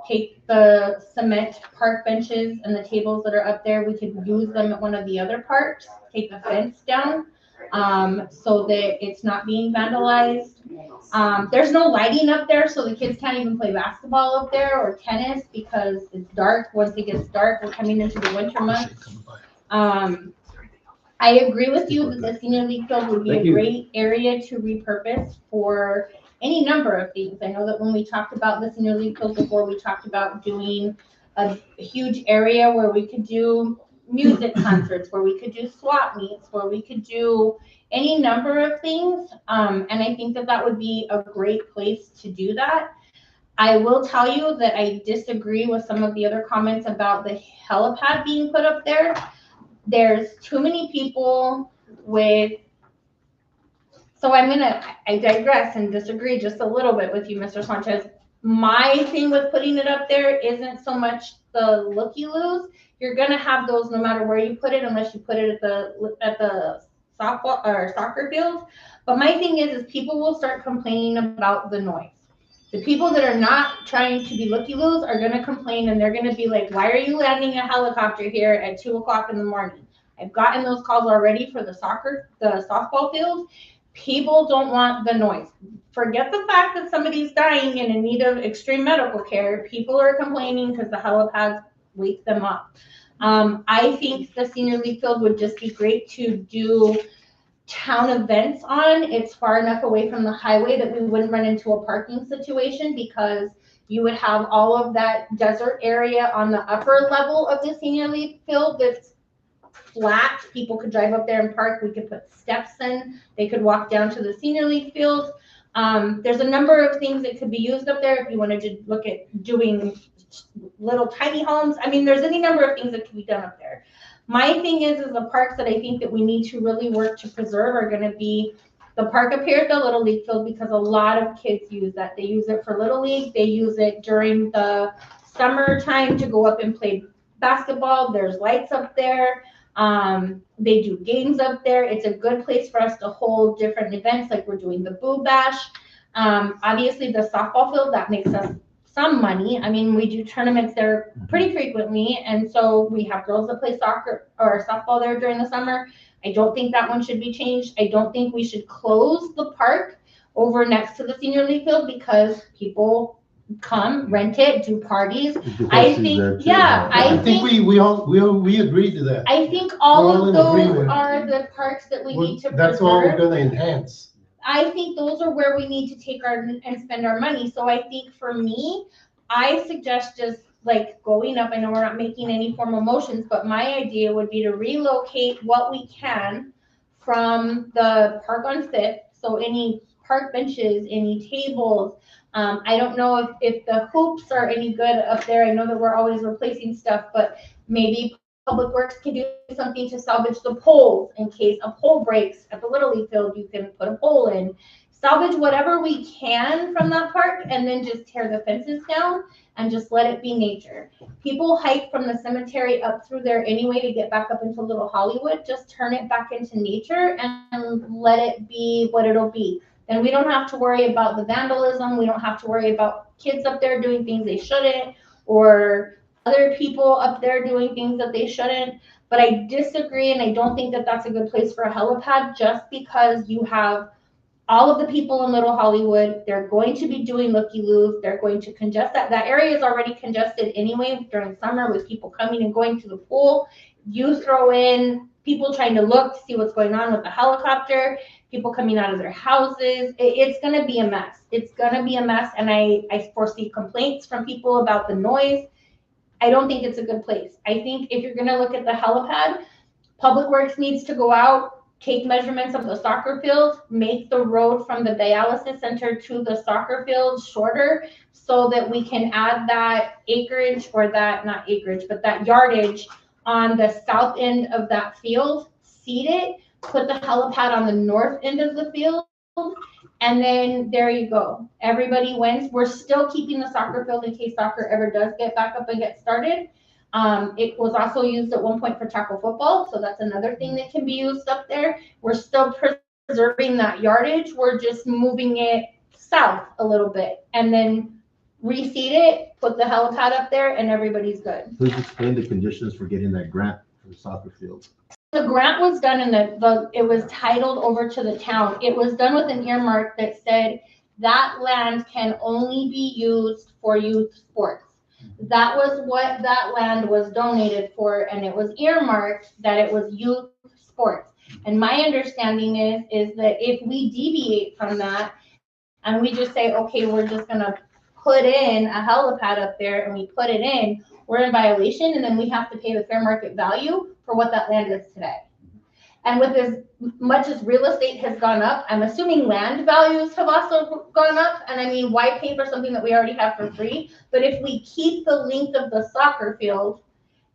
Take the cement park benches and the tables that are up there. We could use them at one of the other parks. Take the fence down so that it's not being vandalized. There's no lighting up there, so the kids can't even play basketball up there or tennis because it's dark. Once it gets dark, we're coming into the winter months. I agree with you that the senior league field would be a great area to repurpose for any number of things. I know that when we talked about the senior league field before, we talked about doing a huge area where we could do music concerts, where we could do swap meets, where we could do any number of things. And I think that would be a great place to do that. I will tell you that I disagree with some of the other comments about the helipad being put up there. There's too many people so I digress and disagree just a little bit with you, Mr. Sanchez. My thing with putting it up there isn't so much the looky-loos. You're gonna have those no matter where you put it, unless you put it at the softball or soccer fields. But my thing is people will start complaining about the noise. The people that are not trying to be looky-loos are gonna complain, and they're gonna be like, why are you landing a helicopter here at 2 o'clock in the morning? I've gotten those calls already for the softball field. People don't want the noise. Forget the fact that somebody's dying and in need of extreme medical care. People are complaining because the helipads wake them up. I think the senior league field would just be great to do town events on. It's far enough away from the highway that we wouldn't run into a parking situation, because you would have all of that desert area on the upper level of the senior league field that's flat. People could drive up there and park. We could put steps in. They could walk down to the senior league field. There's a number of things that could be used up there if you wanted to look at doing little tiny homes. I mean, there's any number of things that can be done up there. My thing is the parks that I think that we need to really work to preserve are going to be the park up here at the Little League field, because a lot of kids use that. They use it for Little League. They use it during the summertime to go up and play basketball. There's lights up there. They do games up there. It's a good place for us to hold different events, like we're doing the Boo Bash. Obviously the softball field, that makes us some money. I mean, we do tournaments there pretty frequently, and so we have girls that play soccer or softball there during the summer. I don't think that one should be changed. I don't think we should close the park over next to the senior league field, because people come, rent it, do parties. I think, yeah, I think we agreed to that. I think all We're all of in those agreement. are the parks that we need to That's all we're preserve. gonna enhance. I think those are where we need to take and spend our money. So I think for me, I suggest just like going up. I know we're not making any formal motions, but my idea would be to relocate what we can from the park on Fifth. So any park benches, any tables. I don't know if the hoops are any good up there. I know that we're always replacing stuff, but maybe Public Works can do something to salvage the poles in case a pole breaks at the Little League field. You can put a pole in, salvage whatever we can from that park, and then just tear the fences down and just let it be nature. People hike from the cemetery up through there anyway to get back up into Little Hollywood. Just turn it back into nature and let it be what it'll be. Then we don't have to worry about the vandalism. We don't have to worry about kids up there doing things they shouldn't, or other people up there doing things that they shouldn't. But I disagree, and I don't think that that's a good place for a helipad, just because you have all of the people in Little Hollywood. They're going to be doing looky-loos. They're going to congest that. That area is already congested anyway during summer with people coming and going to the pool. You throw in people trying to look to see what's going on with the helicopter, people coming out of their houses. It's going to be a mess. It's going to be a mess, and I foresee complaints from people about the noise. I don't think it's a good place. I think if you're going to look at the helipad, Public Works needs to go out, take measurements of the soccer field, make the road from the dialysis center to the soccer field shorter, so that we can add that acreage, or that, not acreage, but that yardage on the south end of that field, seed it, put the helipad on the north end of the field, and then there you go. Everybody wins. We're still keeping the soccer field in case soccer ever does get back up and get started. It was also used at one point for tackle football, so that's another thing that can be used up there. We're still preserving that yardage. We're just moving it south a little bit, and then reseed it, put the helipad up there, and everybody's good. Please explain the conditions for getting that grant for the soccer field. The grant was done in it was titled over to the town. It was done with an earmark that said that land can only be used for youth sports. That was what that land was donated for, and it was earmarked that it was youth sports. And my understanding is that if we deviate from that and we just say, okay, we're just gonna put in a helipad up there, and we put it in, we're in violation, and then we have to pay the fair market value for what that land is today. And with as much as real estate has gone up, I'm assuming land values have also gone up. And I mean, why pay for something that we already have for free? But if we keep the length of the soccer field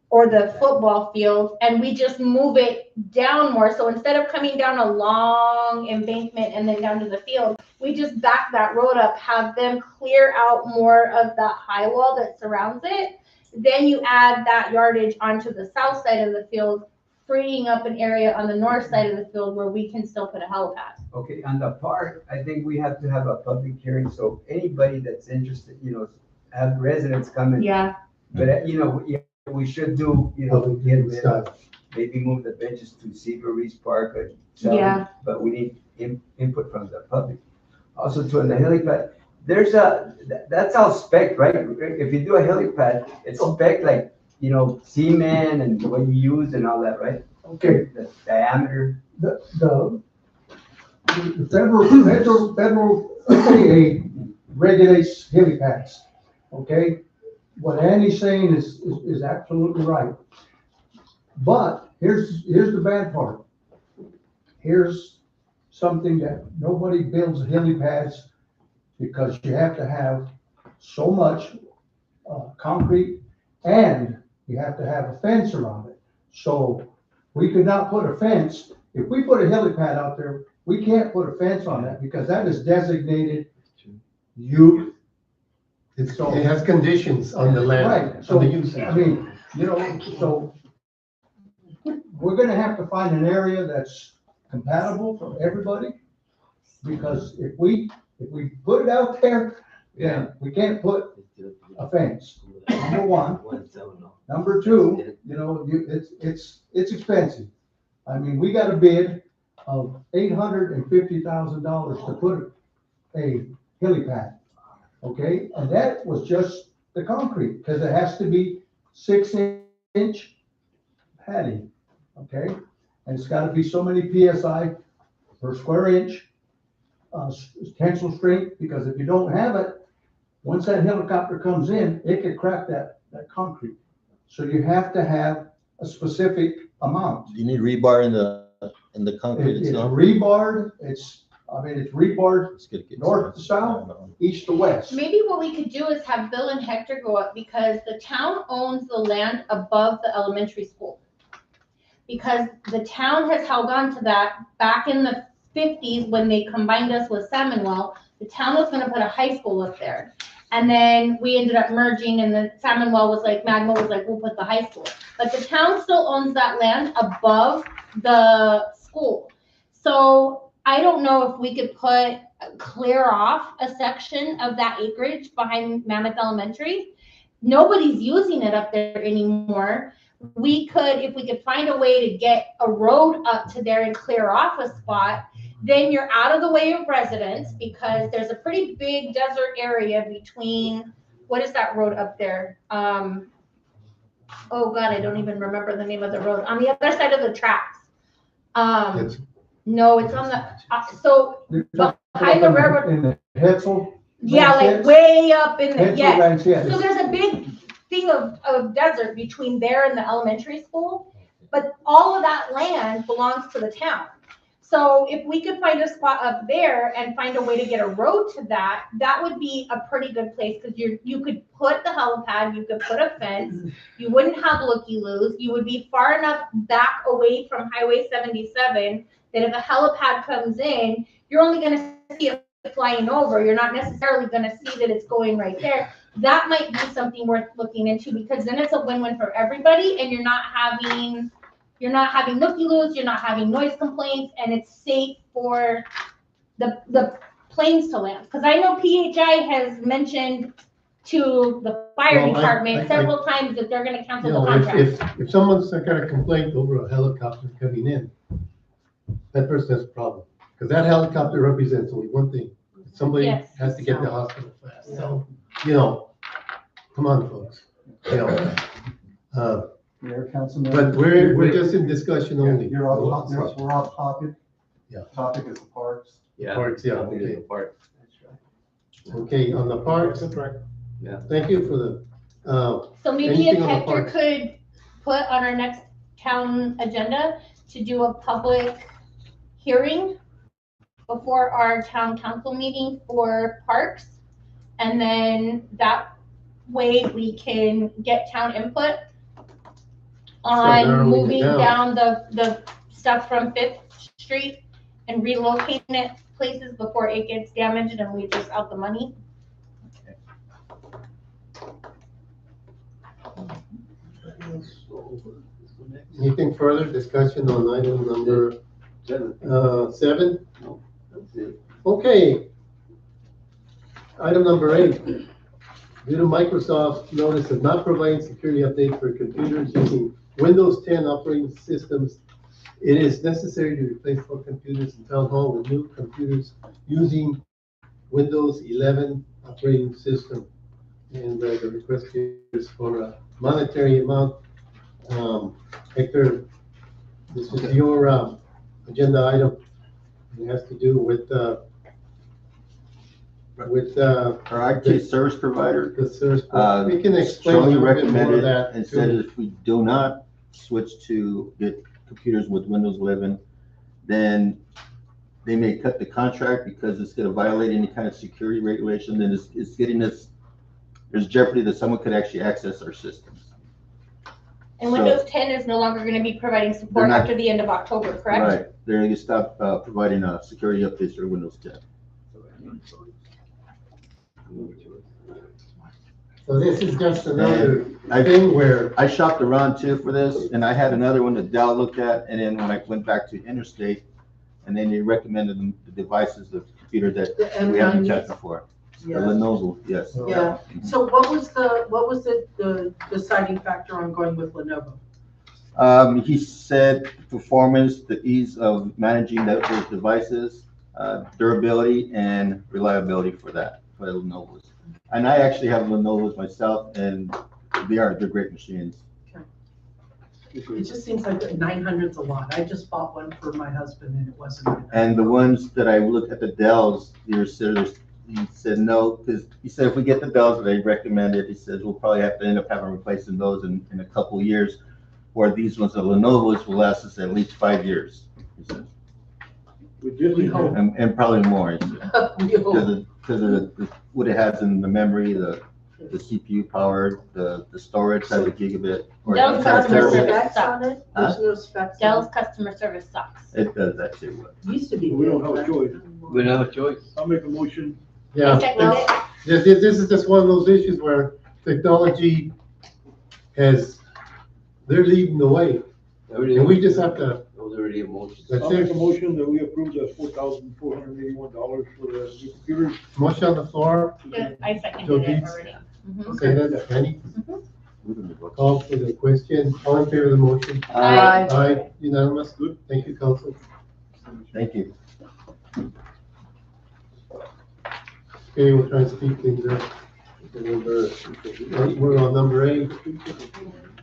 or the football field, and we just move it down more, so instead of coming down a long embankment and then down to the field, we just back that road up, have them clear out more of that high wall that surrounds it. Then you add that yardage onto the south side of the field, freeing up an area on the north side of the field where we can still put a helipad. Okay, on the park, I think we have to have a public hearing, so anybody that's interested, have residents come and, Yeah, but, yeah, we should do, get rid of, maybe move the benches to Cedar Ridge Park or something. Yeah. But we need input from the public. Also to the helipad, that's all spec, right? If you do a helipad, it's spec like, cement and what you use and all that, right? Okay, The diameter. the federal FAA regulates helipads, okay? What Andy's saying is absolutely right. But here's the bad part. Here's something that nobody builds helipads because you have to have so much concrete and you have to have a fence around it. So we could not put a fence. If we put a helipad out there, we can't put a fence on that because that is designated youth. It has conditions on the land, Right, so, on the use. I mean, so we're gonna have to find an area that's compatible for everybody. Because if we put it out there, then we can't put a fence, number one. Number two, it's expensive. I mean, we got a bid of $850,000 to put a helipad, okay? And that was just the concrete, because it has to be 6-inch padding, okay? And it's gotta be so many PSI per square inch, tensile strength, because if you don't have it, once that helicopter comes in, it could crack that concrete. So you have to have a specific amount. Do you need rebar in the concrete It's itself? rebarred, it's rebarred It's good. north to south, east to west. maybe what we could do is have Bill and Hector go up because the town owns the land above the elementary school. Because the town has held on to that back in the 50s when they combined us with Salmonwell. The town was gonna put a high school up there. And then we ended up merging and the Salmonwell was like, Magma was like, we'll put the high school. But the town still owns that land above the school. So I don't know if we could clear off a section of that acreage behind Mammoth Elementary. Nobody's using it up there anymore. We could, if we could find a way to get a road up to there and clear off a spot, then you're out of the way of residents because there's a pretty big desert area between, what is that road up there? Oh God, I don't even remember the name of the road. On the other side of the tracks. No, it's on the, so behind the railroad. In the Hetzel. Yeah, like way up in the, Hetzel yes. Ranch, yes. So there's a big thing of desert between there and the elementary school, but all of that land belongs to the town. So if we could find a spot up there and find a way to get a road to that, that would be a pretty good place because you could put the helipad, you could put a fence, you wouldn't have looky-loos, you would be far enough back away from Highway 77 that if a helipad comes in, you're only gonna see it flying over. You're not necessarily gonna see that it's going right there. That might be something worth looking into because then it's a win-win for everybody and you're not having looky-loos, you're not having noise complaints, and it's safe for the planes to land. Because I know PHI has mentioned to the fire department several times that they're gonna cancel the contract. If someone's got a complaint over a helicopter coming in, that person has a problem. Because that helicopter represents only one thing. Somebody Yes. has to get to the hospital fast. So, come on, folks. Mayor, Councilman. But we're just in discussion only. We're off topic. Yeah. Topic is the parks. Parks, yeah, Something in okay. the park. Okay, on the parks. Yeah. Thank you for the, So maybe anything if on the Hector parks? could put on our next town agenda to do a public hearing before our town council meeting for parks. And then that way we can get town input on narrowing it moving down. down the stuff from Fifth Street and relocating it places before it gets damaged and we just out the money. Anything further discussion on item number 7? Okay. Item number 8. Due to Microsoft's notice of not providing security updates for computers using Windows 10 operating systems, it is necessary to replace all computers in Town Hall with new computers using Windows 11 operating system. And the request here is for a monetary amount. Hector, this is your agenda item. It has to do with Our IT service provider, the service. We can explain a strongly little bit more of recommended that. and said too. if we do not switch to get computers with Windows 11, then they may cut the contract because it's gonna violate any kind of security regulation, and it's getting us, there's jeopardy that someone could actually access our systems. And So- Windows 10 is no longer going to be providing support They're not- after the end of October, correct? Right, they're gonna stop providing security updates for Windows 10. So this is just another I thing where, I shopped around too for this, and I had another one that Dell looked at, and then when I went back to Interstate, and then they recommended the devices, the computer that The we haven't M90s? checked before. The Yeah, Lenovo, yes. yeah. So what was the deciding factor on going with Lenovo? He said performance, the ease of managing those devices, durability and reliability for that, for the Lenovo's. And I actually have Lenovo's myself, and they're great machines. It just seems like 900's a lot. I just bought one for my husband and it wasn't. And the ones that I looked at the Dells, he said no, because he said if we get the Dells that I recommended, he says we'll probably have to end up having replacing those in a couple of years, where these ones, the Lenovo's, will last us at least 5 years. He said. We hope. And probably more, he said. We hope. Because of what it has in the memory, the CPU powered, the storage has a gigabit. or Dell's it has customer terabit. service Specs on it? There's no specs. on Dell's customer service sucks. It does that too. it. Used to be. We don't have a choice. We don't have a choice. I'll make a motion. yeah, I second it. this is just one of those issues where technology they're leading the way. And we just have to, Those already emotions. that's I'll make a it. motion that we approve the $4,481 for the new computers. Motion on the floor. I seconded Joe it Deeds. already. Mhm. Say that, Danny. Call for the question. All in favor of the motion? Aye. Aye, unanimous. Good. Thank you, council. Thank you. Okay, we'll try and speed things up. We're on number 8.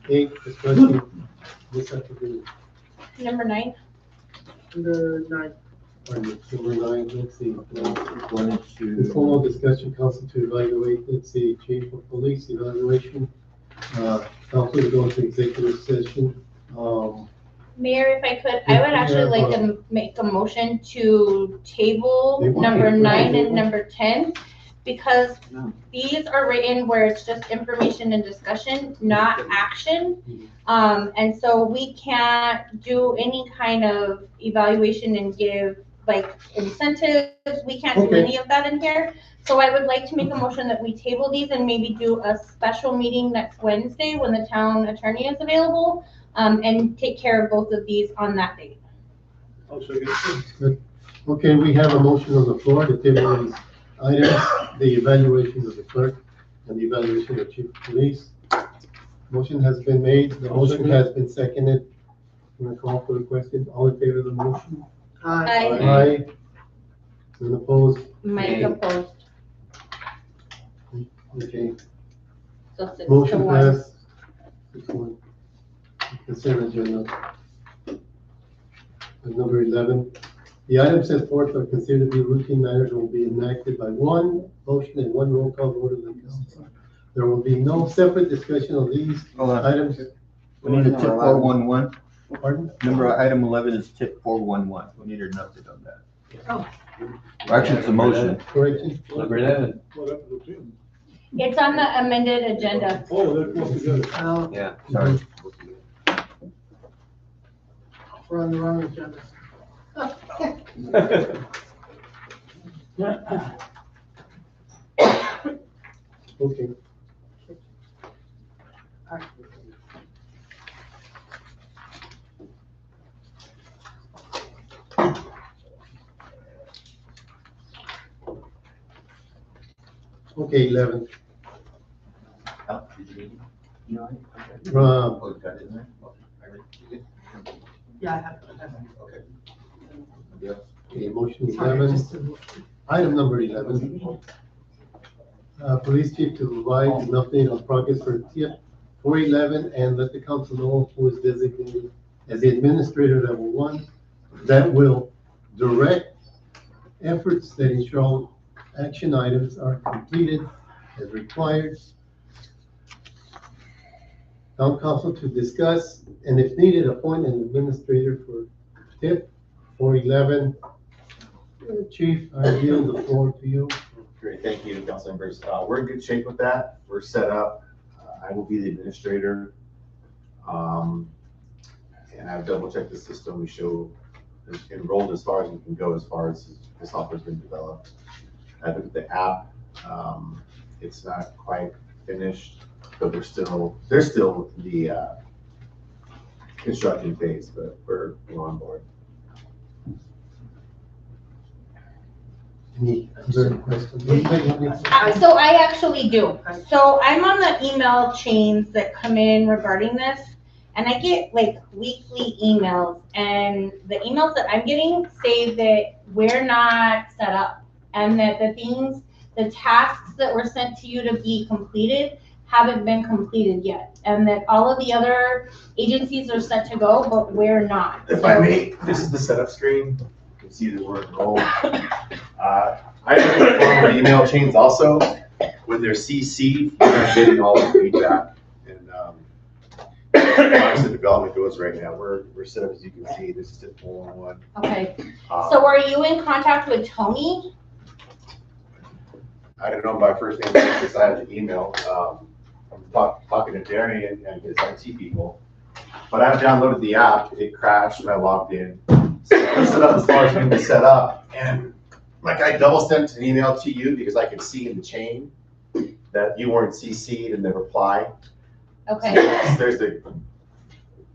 8, discussion. This has to be, Number 9. The 9. number 9, let's see. Going The to, formal discussion, council to evaluate, let's see, chief of police evaluation. Council to go into executive session. Mayor, if I could, I would actually like to make a motion to table number 9 and number 10, because these are written where it's just information and discussion, not action. And so we can't do any kind of evaluation and give like incentives. We can't do Okay. any of that in here. So I would like to make a motion that we table these and maybe do a special meeting next Wednesday when the town attorney is available, and take care of both of these on that date. I'll second. Okay, we have a motion on the floor to table these items, the evaluation of the clerk and the evaluation of chief of police. Motion has been made, the motion has been seconded. I'm gonna call for the question. All in favor of the motion? Aye. Aye. And opposed? Mike opposed, Okay, so 6 to motion 1. passed. 6-1. Consent agenda. And number 11, the items set forth are considered to be routine matters and will be enacted by one motion and one roll call vote of the council. There will be no separate discussion on these hold on, items. we need a tip 411. Pardon? Number item 11 is tip 411. We need an update on that. Oh. Actually, it's a motion. Correction? Number 11. What happened to Tim? It's on the amended agenda. Oh, that goes together. Oh, Yeah, sorry. we're on the wrong agenda. Okay. Okay, 11. Oh, did you need it? No, okay. Rob. Oh, you got it in there? Okay. All right. You good? Yeah, I have. Okay. Anybody else? Okay, motion Sorry, 11. just to- Item number 11. Police chief to provide an update on progress for TIP 411 and let the council know who is designated as the administrator level 1 that will direct efforts that ensure all action items are completed as required. Town council to discuss and if needed, appoint an administrator for TIP 411. Chief, I yield the floor to you. Great, thank you, council members. We're in good shape with that. We're set up. I will be the administrator. And I've double checked the system. We show enrolled as far as we can go as far as the software's been developed. I looked at the app. It's not quite finished, but they're still in the construction phase, but we're on board. Any other questions? So I actually do. So I'm on the email chains that come in regarding this, and I get like weekly emails, and the emails that I'm getting say that we're not set up, and that the tasks that were sent to you to be completed haven't been completed yet, and that all of the other agencies are set to go, but we're not. If I may, this is the setup screen. You can see that we're enrolled. I have forward email chains also. When they're CC'd, you're not getting all the feedback. And as far as the development goes right now, we're set up as you can see. This is tip 411. Okay. So are you in contact with Tony? I don't know my first name because I have the email. I'm talking to Darian and his IT people. But I've downloaded the app. It crashed when I logged in. So I set up as far as being set up. And like I double sent an email to you because I could see in the chain that you weren't CC'd in the reply. Okay. So there's a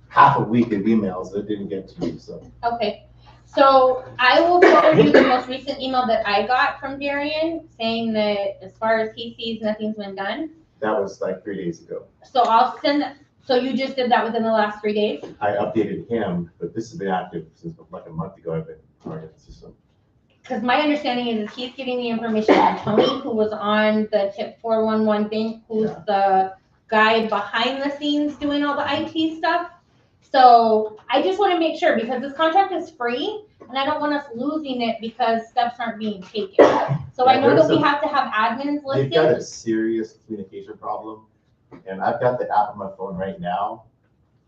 half a week of emails that didn't get to you. So Okay. So I will forward you the most recent email that I got from Darian saying that as far as he sees, nothing's been done. that was like 3 days ago. So I'll send that. So you just did that within the last 3 days? I updated him, but this has been active since like a month ago. I've been part of the system. Because my understanding is he's getting the information from Tony, who was on the tip 411 thing, who's the guy behind the scenes doing all the IT stuff. So I just want to make sure, because this contract is free, and I don't want us losing it because steps aren't being taken. So I know that we have to have admins They've got a listed. serious communication problem, and I've got the app on my phone right now.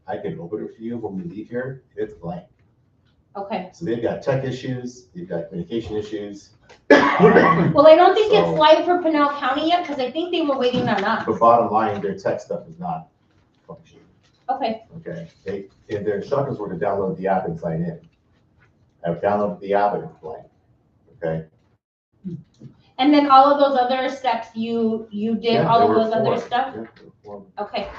I can open it for you when we leave here. It's blank. Okay. So they've got tech issues, they've got communication issues. Well, I don't think So- it's live for Pinal County yet, because I think they were waiting on us. But bottom line, their tech stuff is not functioning. Okay. Okay, if their instructions were to download the app and sign in. I've downloaded the app and it's blank. Okay. And then all of those other steps, you did Yeah, all there of were those other 4. stuff? Yeah, there were 4. Okay.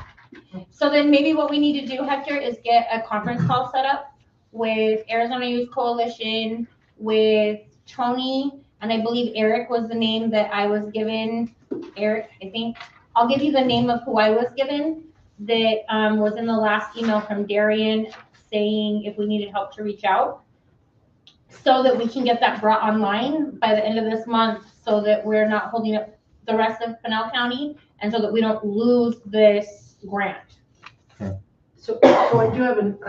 So then maybe what we need to do, Hector, is get a conference call set up with Arizona Youth Coalition, with Tony, and I believe Eric was the name that I was given. Eric, I think. I'll give you the name of who I was given that was in the last email from Darian saying if we needed help to reach out, so that we can get that brought online by the end of this month, so that we're not holding up the rest of Pinal County, and so that we don't lose this grant. So I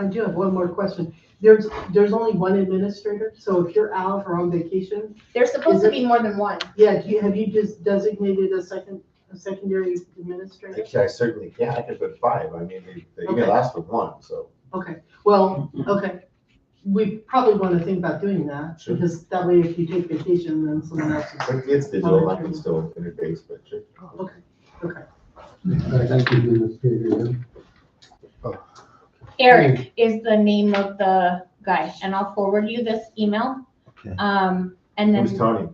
do have one more question. There's only one administrator, so if you're out or on vacation, There's supposed to be more than one. yeah, have you just designated a secondary administrator? I certainly, yeah, I could put 5. I mean, the email asked for 1, so. Okay, well, okay. We probably want to think about doing that, Sure. because that way if you take vacation, then someone else is. But it's digital, I can still interface, but sure. Okay. Thank you, Administrator. Eric is the name of the guy, and I'll forward you this email. Okay. And Who's then, Tony?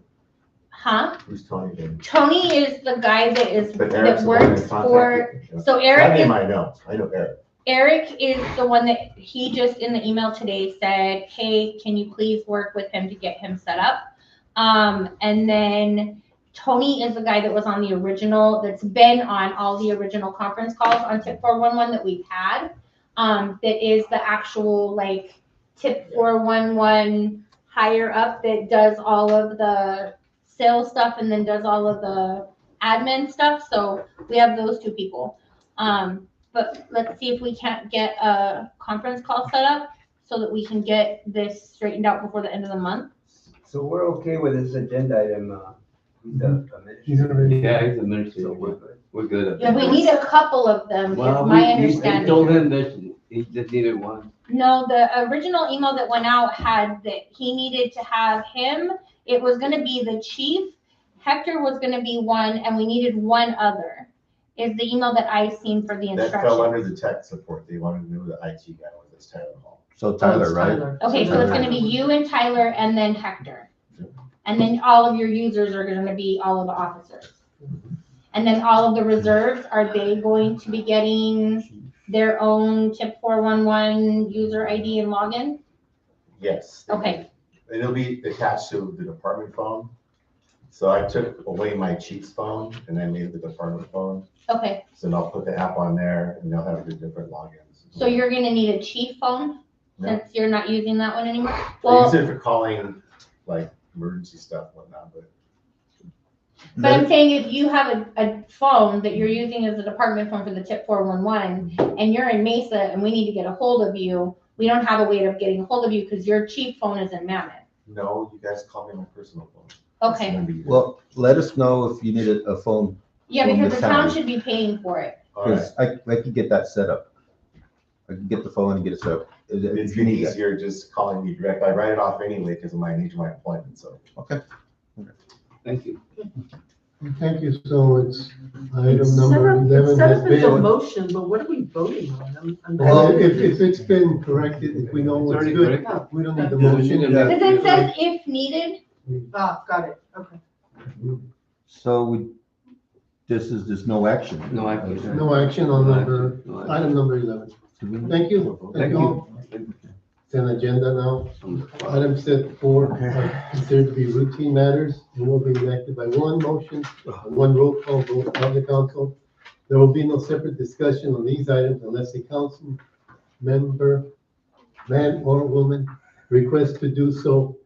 huh? Who's Tony then? Tony is the guy that But Eric's that the one that works for, contacted me. so That Eric name is, I know Eric. Eric is the one that he just in the email today said, hey, can you please work with him to get him set up? And then Tony is the guy that was on the original, that's been on all the original conference calls on tip 411 that we've had. That is the actual like tip 411 higher up that does all of the sales stuff and then does all of the admin stuff. So we have those two people. But let's see if we can't get a conference call set up so that we can get this straightened out before the end of the month. So we're okay with this agenda item, He's already- Yeah, he's a minister, so we're good. Yeah, we need a couple of them, is Well, my I understanding. told him that he just needed one. No, the original email that went out had that he needed to have him. It was gonna be the chief, Hector was gonna be one, and we needed one other, is the email that I seen for the That fell under instructions. the tech support. They wanted to know the IT guy was this Tyler Hall. So Oh, Tyler, it's right? Tyler. Okay, so it's gonna be you and Tyler and then Hector. And then all of your users are gonna be all of the officers. And then all of the reserves, are they going to be getting their own tip 411 user ID and login? Yes. Okay, And it'll be attached to the department phone. So I took away my chief's phone and I made the department phone. okay. So I'll put the app on there and they'll have the different logins. So you're gonna need a chief phone, No. since you're not using that one anymore? I use Well, it for calling like emergency stuff, whatnot, but but I'm saying if you have a phone that you're using as a department phone for the tip 411, and you're in Mesa and we need to get a hold of you, we don't have a way of getting a hold of you because your chief phone is in Mammoth. no, you guys call me on my personal phone. Okay, It's gonna be- Well, let us know if you need a phone, yeah, From because the the town town. should be paying for it. All right. because I could get that set up. I can get the phone and get it set up. It's If you been need that. easier just calling me direct. I write it off anyway because of my age of my appointment, so. Okay. Thank you. Thank you. So it's item It's number set up- 11 It's set has up as a been. motion, but what are we voting on? Well, if it's been corrected, if we know It's what's already good, corrected. we don't need the Yeah, we motion. shouldn't Yeah. Because it says if needed, Ah, got it, okay. So this is just no action. No action. No action on number, No action. item number 11. Thank you. Thank you all. It's an agenda now. Items set for are considered to be routine matters and will be enacted by one motion, one roll call vote of the council. There will be no separate discussion on these items unless a council member, man or woman, requests to do so,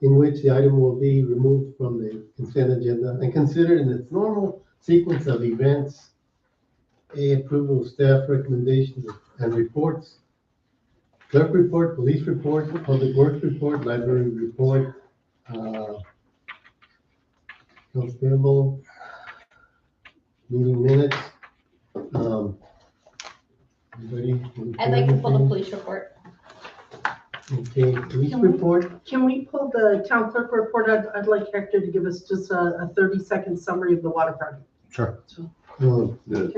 in which the item will be removed from the consent agenda and considered in its normal sequence of events. A, approval of staff recommendations and reports. Clerk report, police report, public works report, library report, accounts payable, meeting minutes. Anybody? I'd like to pull the police report. Okay, police report. Can we pull the town clerk report? I'd like Hector to give us just a 30-second summary of the water project. Sure. Oh, Good.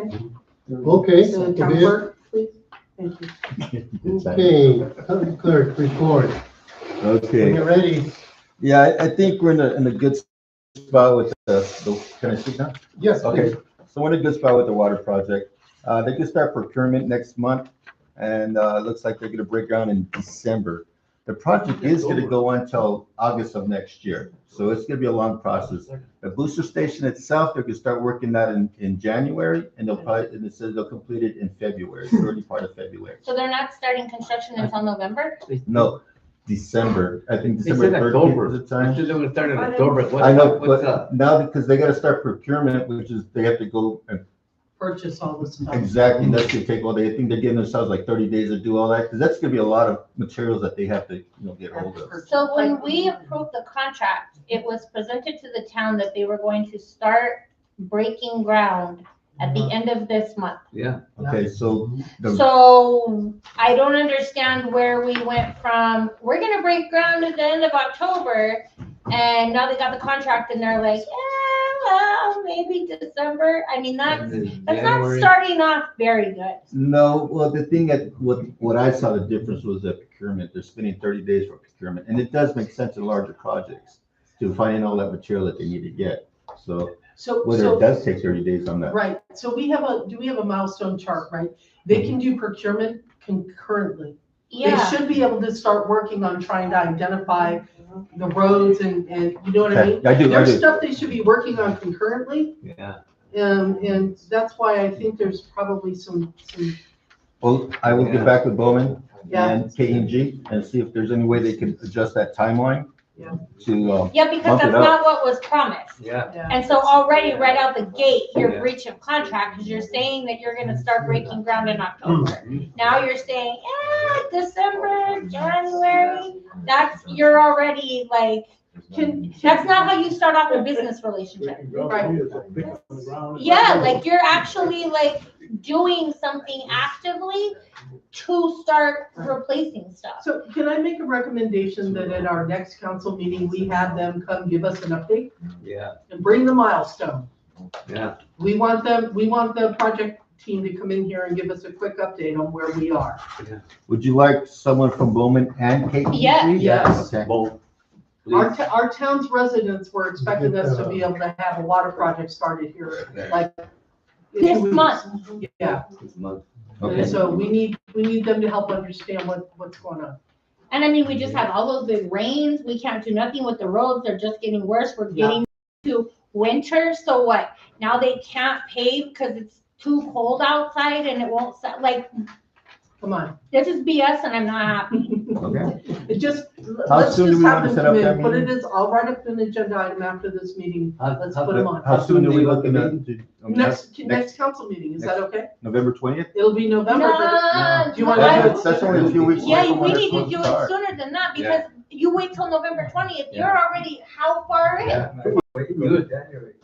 Okay, The town okay, clerk, please. Thank you. okay, clerk report. When Okay, you're ready. yeah, I think we're in a good spot with can I speak now? Yes, Okay, so we're in a good spot with the water project. They can start procurement next month, and it looks like they're gonna break ground in December. The project is gonna go until August of next year, so it's gonna be a long process. The booster station itself, they're gonna start working that in January, and and it says they'll complete it in February, early part of February. So they're not starting construction until November? No, December, I think They December said 13th October. is the I time. said they were gonna start in October. What- I know, What's but up? now because they gotta start procurement, which is, they have to go and Purchase all this stuff. exactly, that's gonna take all day. I think they're giving themselves like 30 days to do all that, because that's gonna be a lot of materials that they have to, get hold of. So when we approved the contract, it was presented to the town that they were going to start breaking ground at the end of this month. Yeah. Okay, so So I don't understand where we went from, we're gonna break ground at the end of October, and now they got the contract and they're like, well, maybe December. I mean, that's not January. starting off very good. no, well, the thing that, what I saw the difference was the procurement. They're spending 30 days for procurement, and it does make sense in larger projects to finding all that material that they need to get. So whether it does take 30 days on that. Right, so do we have a milestone chart, right? They can do procurement concurrently. They Yeah, should be able to start working on trying to identify the roads and you know what I mean? Okay, I do. There's stuff they should be working on concurrently, Yeah. and that's why I think there's probably some, Well, I will get back with Bowman yeah, and K&G and see if there's any way they could adjust that timeline. Yeah. To, yeah, because Bump it that's up. not what was promised. Yeah. yeah. And so already right out the gate, Yeah. you're breach of contract, because you're saying that you're gonna start breaking ground in October. Now you're saying, December, January, you're already like, that's not how you start off a business relationship. Yeah, like you're actually like doing something actively to start replacing stuff. So can I make a recommendation that at our next council meeting, we have them come give us an update Yeah. and bring the milestone? Yeah. We want the project team to come in here and give us a quick update on where we are. would you like someone from Bowman and K&G? Yes. Yes. Okay. Both. Our town's residents were expecting us to be able to have a water project started here, like. in 2 This weeks. month. Yeah, This month. Okay. and so we need them to help understand what's going on. And I mean, we just had all those big rains. We can't do nothing with the roads. They're just getting worse. We're getting to winter. So what? Now they can't pave because it's too cold outside and it won't set, like, Come on. this is BS and I'm not happy. Okay. It just, How let's soon do just we have wanna them set come up in, that put it meeting? as, I'll write up an agenda item after this meeting. Let's put them on. How soon are we looking at? Next council meeting, is that okay? November 20th? It'll be November, but Nah, do you want I- to That's only a few weeks away Yeah, from we when need it's to do supposed to it start. sooner than that because you wait till November 20th. You're already how far in? Yeah. Good.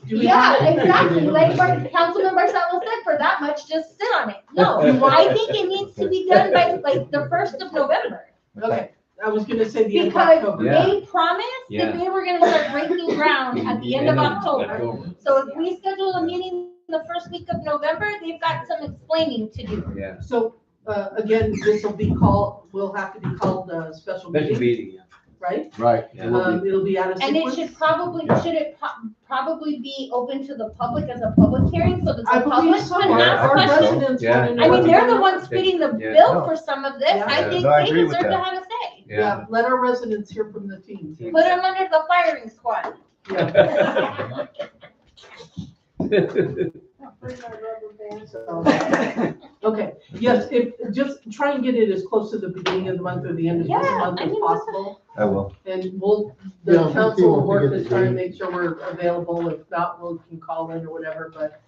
do we Yeah, have- exactly. Like Councilmember Salas said, for that much, just sit on it. No, I think it needs to be done by like the 1st of November. Okay, I was gonna say the end of Because October. Yeah. they promised Yeah. that they were gonna start breaking ground at the end of October. So if we schedule a meeting the first week of November, they've got some explaining to do. Yeah. So, again, will have to be called a special Special meeting, meeting, yeah. right? Right. Yeah. It'll be out of And it sequence. should probably be open to the public as a public hearing so that I the believe public so. can Our ask our questions. residents Yeah. want to know. I mean, what's they're the going on. ones fitting the Yeah. bill for some of this. I Yeah. think No, I they agree with deserve to that. have a say. Yeah, let our residents hear from the team. Put them under the firing squad. Yeah. So, okay, yes, just try and get it as close to the beginning of the month or the end of this Yeah, month I as mean, possible. I will. And Yeah, the we'll see council will what we work get to try and today. make sure we're available. If not, we can call in or whatever, but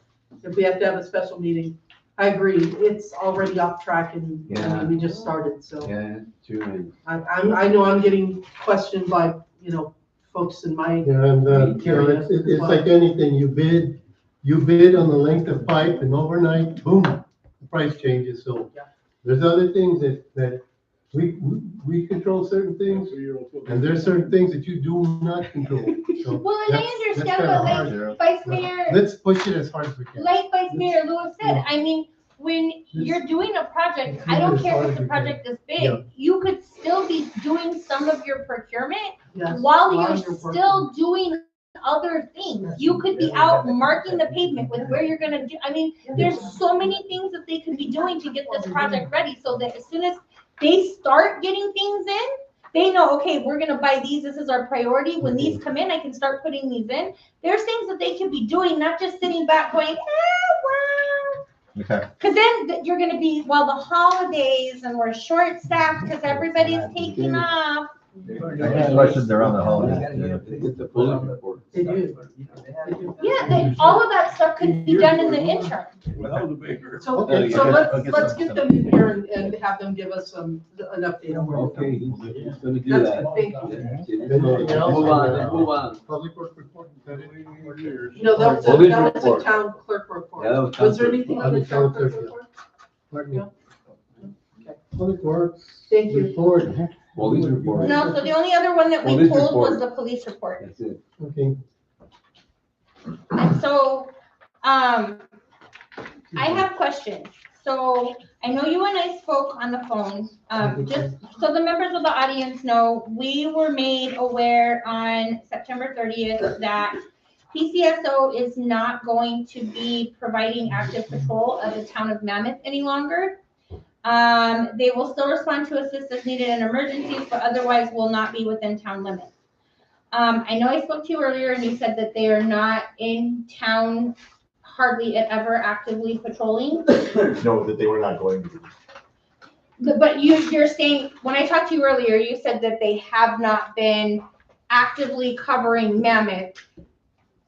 if we have to have a special meeting, I agree, it's already off track and Yeah. we just started, so. Yeah, true. I know I'm getting questioned by, folks in my, Yeah, and, it's like anything, you bid on the length of pipe and overnight, boom, the price changes, so. Yeah. There's other things that we control certain things, and there's certain things that you do not control. So Well, and I that's understand, kinda but hard. like Vice Mayor, Let's push it as hard as we can. like Vice Mayor Lewis said, I mean, when you're doing a project, I don't care if the project is Yeah. big, you could still be doing some of your procurement yes. while while you're you're working. still doing other things. You could be out marking the pavement with where you're gonna do, I mean, there's so many things that they could be doing to get this project ready, so that as soon as they start getting things in, they know, okay, we're gonna buy these, this is our priority, when these come in, I can start putting these in. There's things that they can be doing, not just sitting back going, well. Okay. Cause then you're gonna be, well, the holidays and we're short staffed because everybody's taking off. I have questions around the holidays. It's the police report. They do. They do. Yeah, all of that stuff could be done in the interim. Without the baker. So, Okay, so yeah. let's, I'll get let's some- get them in here and have them give us an update on where we're Okay, going. he's gonna do That's that. good, thank you. Anything else? Move on, let's move on. Public work report, is that it? No, that was Police a report. town clerk report. Yeah, that was Was there town anything on the town clerk report? Pardon me. Okay. Public works Thank you. report, Police report. No, so the only other one that we Police pulled was report. the police report. That's it. okay. And so, I have questions. So I know you and I spoke on the phone, just so the members of the audience know, we were made aware on September 30th that PCSO is not going to be providing active patrol of the town of Mammoth any longer. They will still respond to assist as needed in emergencies, but otherwise will not be within town limits. I know I spoke to you earlier and you said that they are not in town hardly ever actively patrolling. No, that they were not going to be. But you're saying, when I talked to you earlier, you said that they have not been actively covering Mammoth,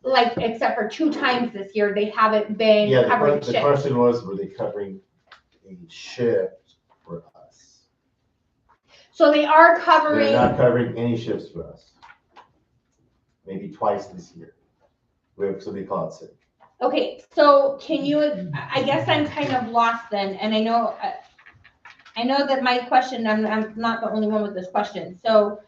like, except for 2 times this year, they haven't been Yeah, covering the shifts. question was, were they covering a shift for us? So they are They're covering, not covering any shifts for us. Maybe twice this year. We have somebody call it sick. okay, so can you, I guess I'm kind of lost then, and I know that my question, I'm not the only one with this question. So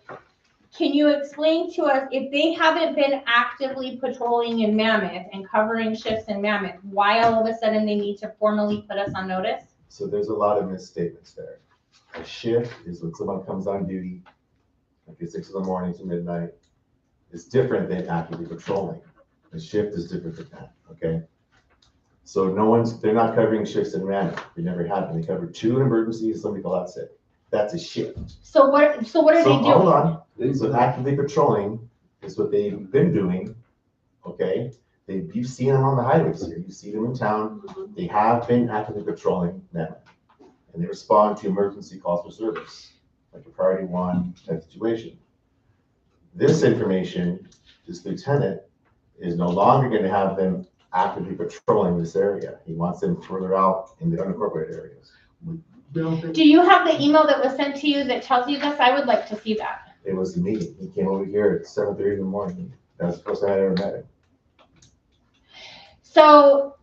can you explain to us, if they haven't been actively patrolling in Mammoth and covering shifts in Mammoth, why all of a sudden they need to formally put us on notice? So there's a lot of misstatements there. A shift is when someone comes on duty, like at 6 a.m. to midnight. It's different than actively patrolling. A shift is different than that, okay? So they're not covering shifts in Mammoth. They never have been. They covered 2 emergencies, somebody called out sick. That's a shift. So what are they doing? Hold on. So actively patrolling is what they've been doing, okay? You've seen them on the highways here. You see them in town. They have been actively patrolling Mammoth. And they respond to emergency calls for service, like a priority 1 type situation. This information, this lieutenant is no longer going to have them actively patrolling this area. He wants them further out in the unincorporated areas. Do you have the email that was sent to you that tells you this? I would like to see that. It was a meeting. He came over here at 7:30 in the morning. That's the first time I ever met him. So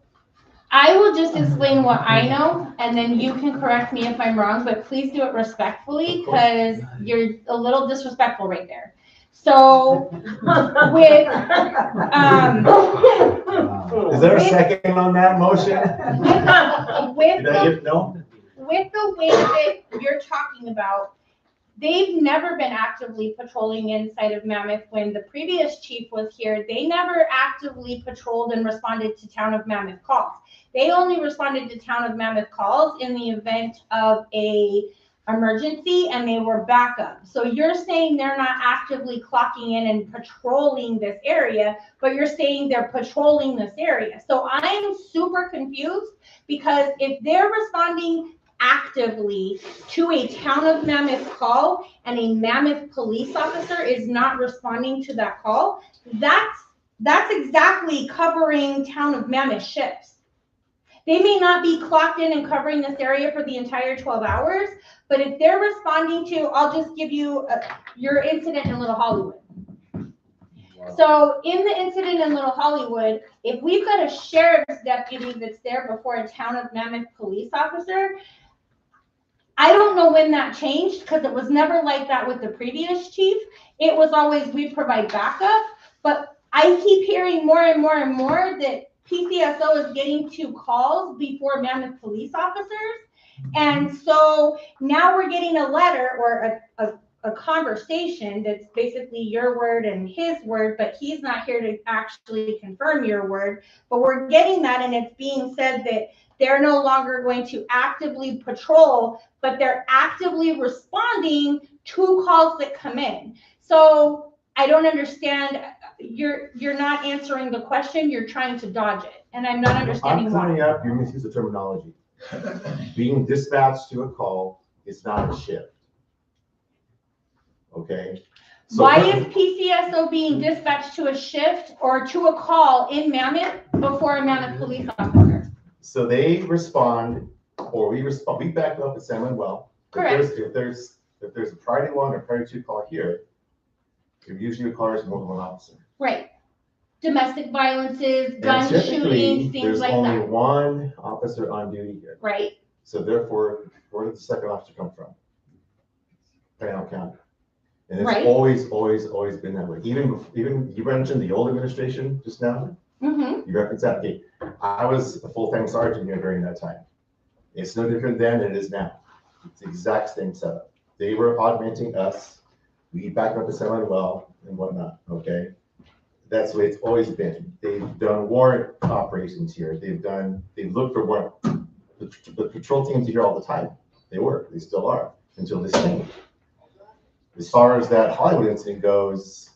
I will just explain what I know, and then you can correct me if I'm wrong, but please do it respectfully, because you're a little disrespectful right there. So with, Is there a second on that motion? No? With the way that you're talking about, they've never been actively patrolling inside of Mammoth. When the previous chief was here, they never actively patrolled and responded to town of Mammoth calls. They only responded to town of Mammoth calls in the event of a emergency, and they were backup. So you're saying they're not actively clocking in and patrolling this area, but you're saying they're patrolling this area. So I'm super confused, because if they're responding actively to a town of Mammoth call and a Mammoth police officer is not responding to that call, that's exactly covering town of Mammoth shifts. They may not be clocked in and covering this area for the entire 12 hours, but if they're responding to, I'll just give you your incident in Little Hollywood. Wow. So in the incident in Little Hollywood, if we've got a sheriff's deputy that's there before a town of Mammoth police officer, I don't know when that changed, because it was never like that with the previous chief. It was always, we provide backup, but I keep hearing more and more and more that PCSO is getting 2 calls before Mammoth police officers. And so now we're getting a letter or a conversation that's basically your word and his word, but he's not here to actually confirm your word. But we're getting that, and it's being said that they're no longer going to actively patrol, but they're actively responding to calls that come in. So I don't understand. You're not answering the question. You're trying to dodge it, and I'm not understanding why. I'm clearing up. You misuse the terminology. Being dispatched to a call is not a shift. Okay. So why is PCSO being dispatched to a shift or to a call in Mammoth before a Mammoth police officer? So they respond, or we respond. We back up at San Manuel. Correct. If there's a priority 1 or priority 2 call here, it usually requires more than 1 officer. Right. Domestic violences, gun shootings, things there's like only that. 1 officer on duty here. Right. So therefore, where did the second officer come from? Pinal County. And it's Right. always been that way. Even you mentioned the old administration just now. Mm-hmm. You referenced that. Okay. I was a full-time sergeant here during that time. It's no different then than it is now. It's the exact same setup. They were augmenting us. We backed up to San Manuel and whatnot. Okay. That's the way it's always been. They've done warrant operations here. They look for warrant. The patrol teams are here all the time. They were, they still are, until this changed. As far as that Hollywood incident goes,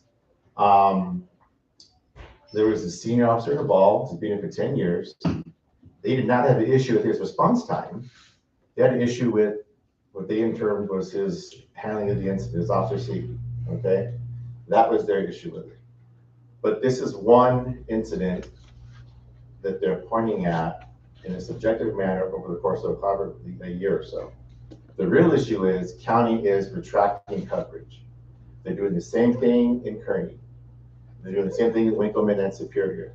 there was a senior officer involved, he's been in for 10 years. They did not have an issue with his response time. They had an issue with what they termed was his handling of the incident, his officer safety, okay? That was their issue with it. But this is one incident that they're pointing at in a subjective manner over the course of probably a year or so. The real issue is county is retracting coverage. They're doing the same thing in Kearney. They're doing the same thing in Winkleman and Superior.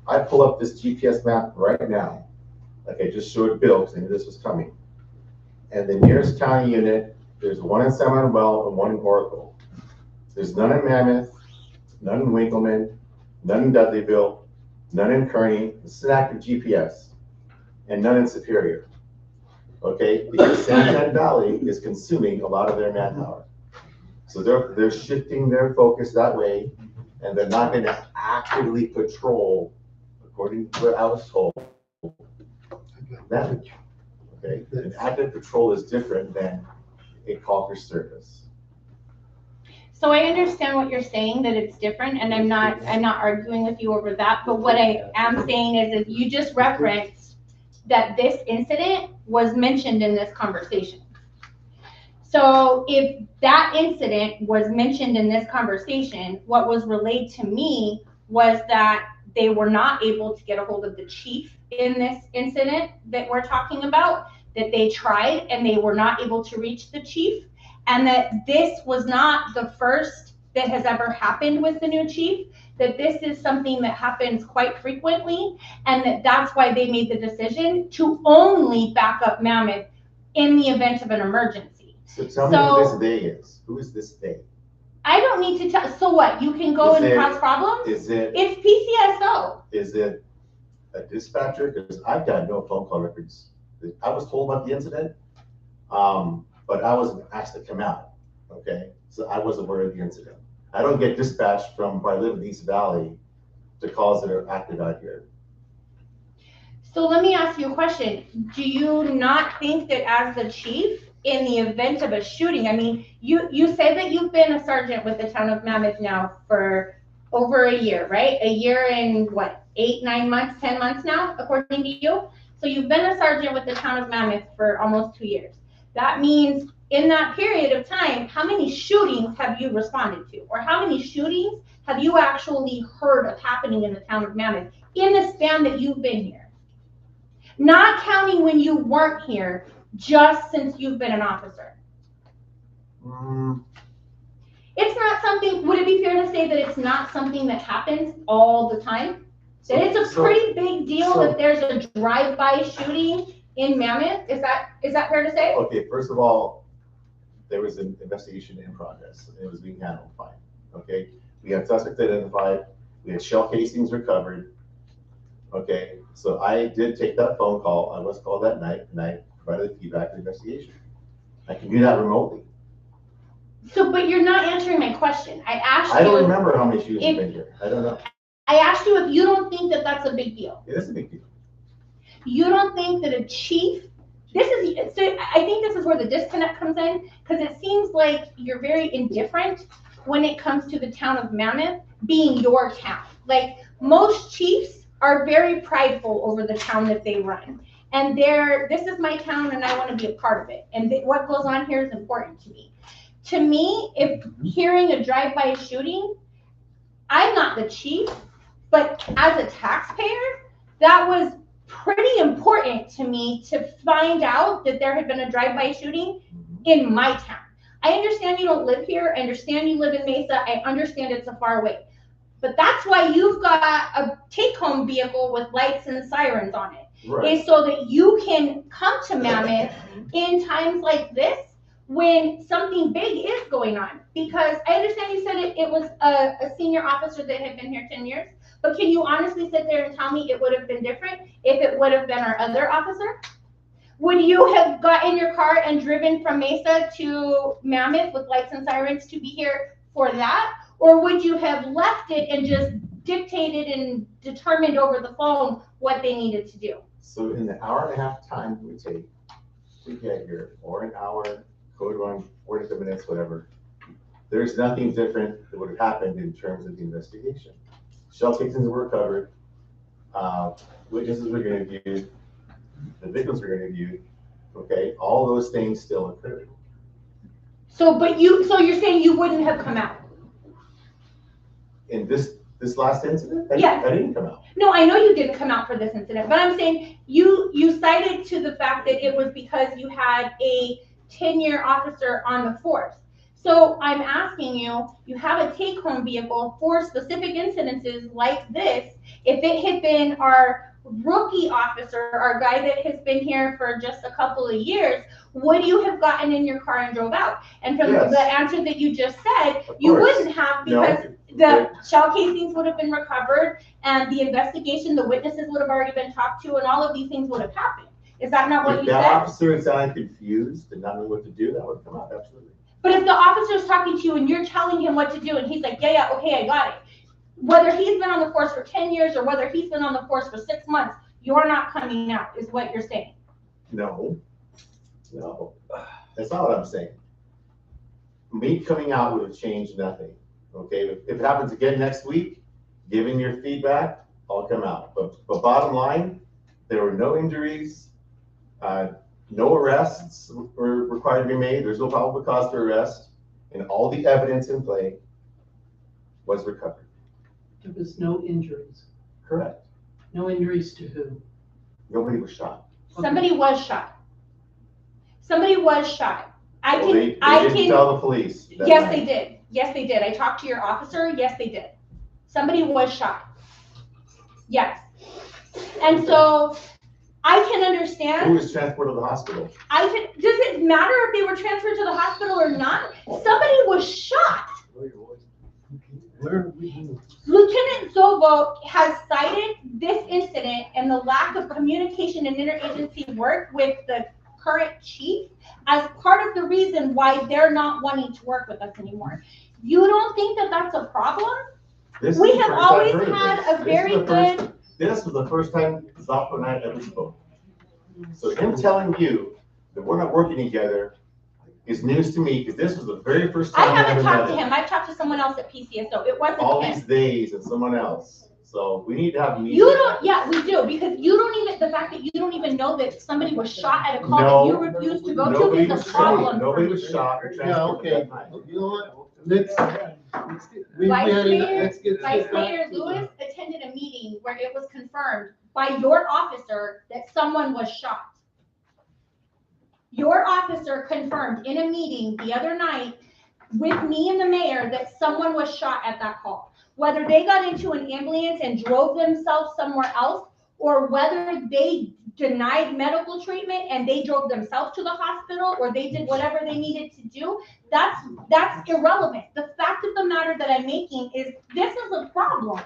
I pull up this GPS map right now, like I just showed Bill, because I knew this was coming. And the nearest county unit, there's one in San Manuel and one in Oracle. There's none in Mammoth, none in Winkleman, none in Dudleyville, none in Kearney. This is an active GPS, and none in Superior. Okay, because San Juan Valley is consuming a lot of their manpower. So they're shifting their focus that way, and they're not going to actively patrol, according to what I was told, that. Okay, an active patrol is different than a call for service. So I understand what you're saying, that it's different, and I'm not arguing with you over that, but what I am saying is that you just referenced that this incident was mentioned in this conversation. So if that incident was mentioned in this conversation, what was relayed to me was that they were not able to get a hold of the chief in this incident that we're talking about, that they tried and they were not able to reach the chief, and that this was not the first that has ever happened with the new chief, that this is something that happens quite frequently, and that's why they made the decision to only back up Mammoth in the event of an emergency. So tell me who this they is. Who is this they? I don't need to tell. So what? You can go and cause problems? Is it? It's PCSO. Is it a dispatcher? Because I've got no phone call records. I was told about the incident, but I wasn't asked to come out. Okay, so I wasn't aware of the incident. I don't get dispatched from where I live in East Valley to calls that are active out here. So let me ask you a question. Do you not think that as the chief, in the event of a shooting, I mean, you say that you've been a sergeant with the town of Mammoth now for over a year, right? A year and what, 8, 9 months, 10 months now, according to you? So you've been a sergeant with the town of Mammoth for almost 2 years. That means in that period of time, how many shootings have you responded to? Or how many shootings have you actually heard of happening in the town of Mammoth in the span that you've been here? Not counting when you weren't here, just since you've been an officer. It's not something, would it be fair to say that it's not something that happens all the time? That it's a pretty big deal if there's a drive-by shooting in Mammoth? Is that fair to say? Okay, first of all, there was an investigation in progress. It was being handled fine. Okay, we had suspects identified. We had shell casings recovered. Okay, so I did take that phone call. I was called that night, and I provided feedback to the investigation. I can do that remotely. So, but you're not answering my question. I asked you. I don't remember how many shootings have been here. I don't know. I asked you if you don't think that that's a big deal. It is a big deal. You don't think that a chief, so I think this is where the disconnect comes in, because it seems like you're very indifferent when it comes to the town of Mammoth being your town. Like, most chiefs are very prideful over the town that they run. And this is my town and I want to be a part of it. And what goes on here is important to me. To me, if hearing a drive-by shooting, I'm not the chief, but as a taxpayer, that was pretty important to me to find out that there had been a drive-by shooting in my town. I understand you don't live here. I understand you live in Mesa. I understand it's a far away. But that's why you've got a take-home vehicle with lights and sirens on it. Right. Is so that you can come to Mammoth in times like this when something big is going on. Because I understand you said it was a senior officer that had been here 10 years, but can you honestly sit there and tell me it would have been different if it would have been our other officer? Would you have got in your car and driven from Mesa to Mammoth with lights and sirens to be here for that? Or would you have left it and just dictated and determined over the phone what they needed to do? So in the hour and a half time it would take to get here, or an hour, code run, 45 minutes, whatever. There's nothing different that would have happened in terms of the investigation. Shell casings were recovered, witnesses were interviewed, the victims were interviewed, okay? All those things still occurred. So you're saying you wouldn't have come out? In this last incident, I Yes. didn't come out. No, I know you didn't come out for this incident, but I'm saying you cited to the fact that it was because you had a 10-year officer on the force. So I'm asking you, you have a take-home vehicle for specific incidences like this. If it had been our rookie officer, our guy that has been here for just a couple of years, would you have gotten in your car and drove out? And from Yes. the answer that you just said, Of you course. wouldn't have, No. because the shell casings would have been recovered and the investigation, the witnesses would have already been talked to, and all of these things would have happened. Is that not what If you that said? officer sounded confused and not knowing what to do, that would come out, absolutely. But if the officer's talking to you and you're telling him what to do and he's like, yeah, okay, I got it. Whether he's been on the force for 10 years or whether he's been on the force for 6 months, you're not coming out, is what you're saying. No, that's not what I'm saying. Me coming out would have changed nothing, okay? If it happens again next week, giving your feedback, I'll come out. But bottom line, there were no injuries, no arrests were required to be made, there's no probable cause for arrest, and all the evidence in play was recovered. There was no injuries. Correct. No injuries to who? Nobody was shot. Somebody was shot. Somebody was shot. Well, they didn't tell the police. that Yes, night. they did. Yes, they did. I talked to your officer. Yes, they did. Somebody was shot. Yes. And so I can understand. Who was transported to the hospital? Does it matter if they were transferred to the hospital or not? Somebody was shot. Lieutenant Zovo has cited this incident and the lack of communication and interagency work with the current chief as part of the reason why they're not wanting to work with us anymore. You don't think that that's a problem? This We is the have first I've always heard of had this. a This is very the first- good. This was the first time Zoppo and I ever spoke. So him telling you that we're not working together is news to me, because this was the very first I time I haven't ever talked met to him. I've talked to someone else at PCSO. It wasn't All him. these days and someone else. So we need to have a meeting. You don't, yeah, we do, because you don't even, the fact that you don't even know that somebody was shot at a call that you No, refused to go to Nobody is was a shot. problem. Nobody was shot or Yeah, transported okay, that night. you know what, we Vice had Mayor- enough, let's get. Vice Mayor Lewis attended a meeting where it was confirmed by your officer that someone was shot. Your officer confirmed in a meeting the other night with me and the mayor that someone was shot at that call. Whether they got into an ambulance and drove themselves somewhere else, or whether they denied medical treatment and they drove themselves to the hospital, or they did whatever they needed to do, that's irrelevant. The fact of the matter that I'm making is this is a problem.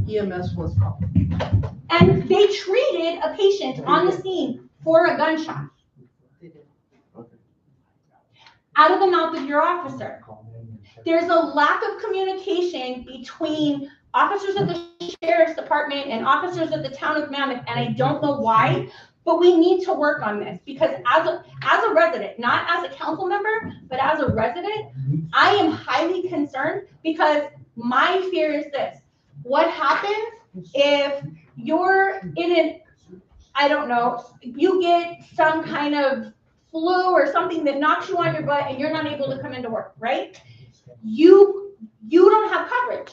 EMS was problem. And they treated a patient on the scene for a gunshot They did. out of the mouth of your officer. There's a lack of communication between officers of the sheriff's department and officers of the town of Mammoth, and I don't know why, but we need to work on this, because as a resident, not as a council member, but as a resident, I am highly concerned, because my fear is this: what happens if you're in I don't know, you get some kind of flu or something that knocks you on your butt and you're not able to come into work, right? You don't have coverage.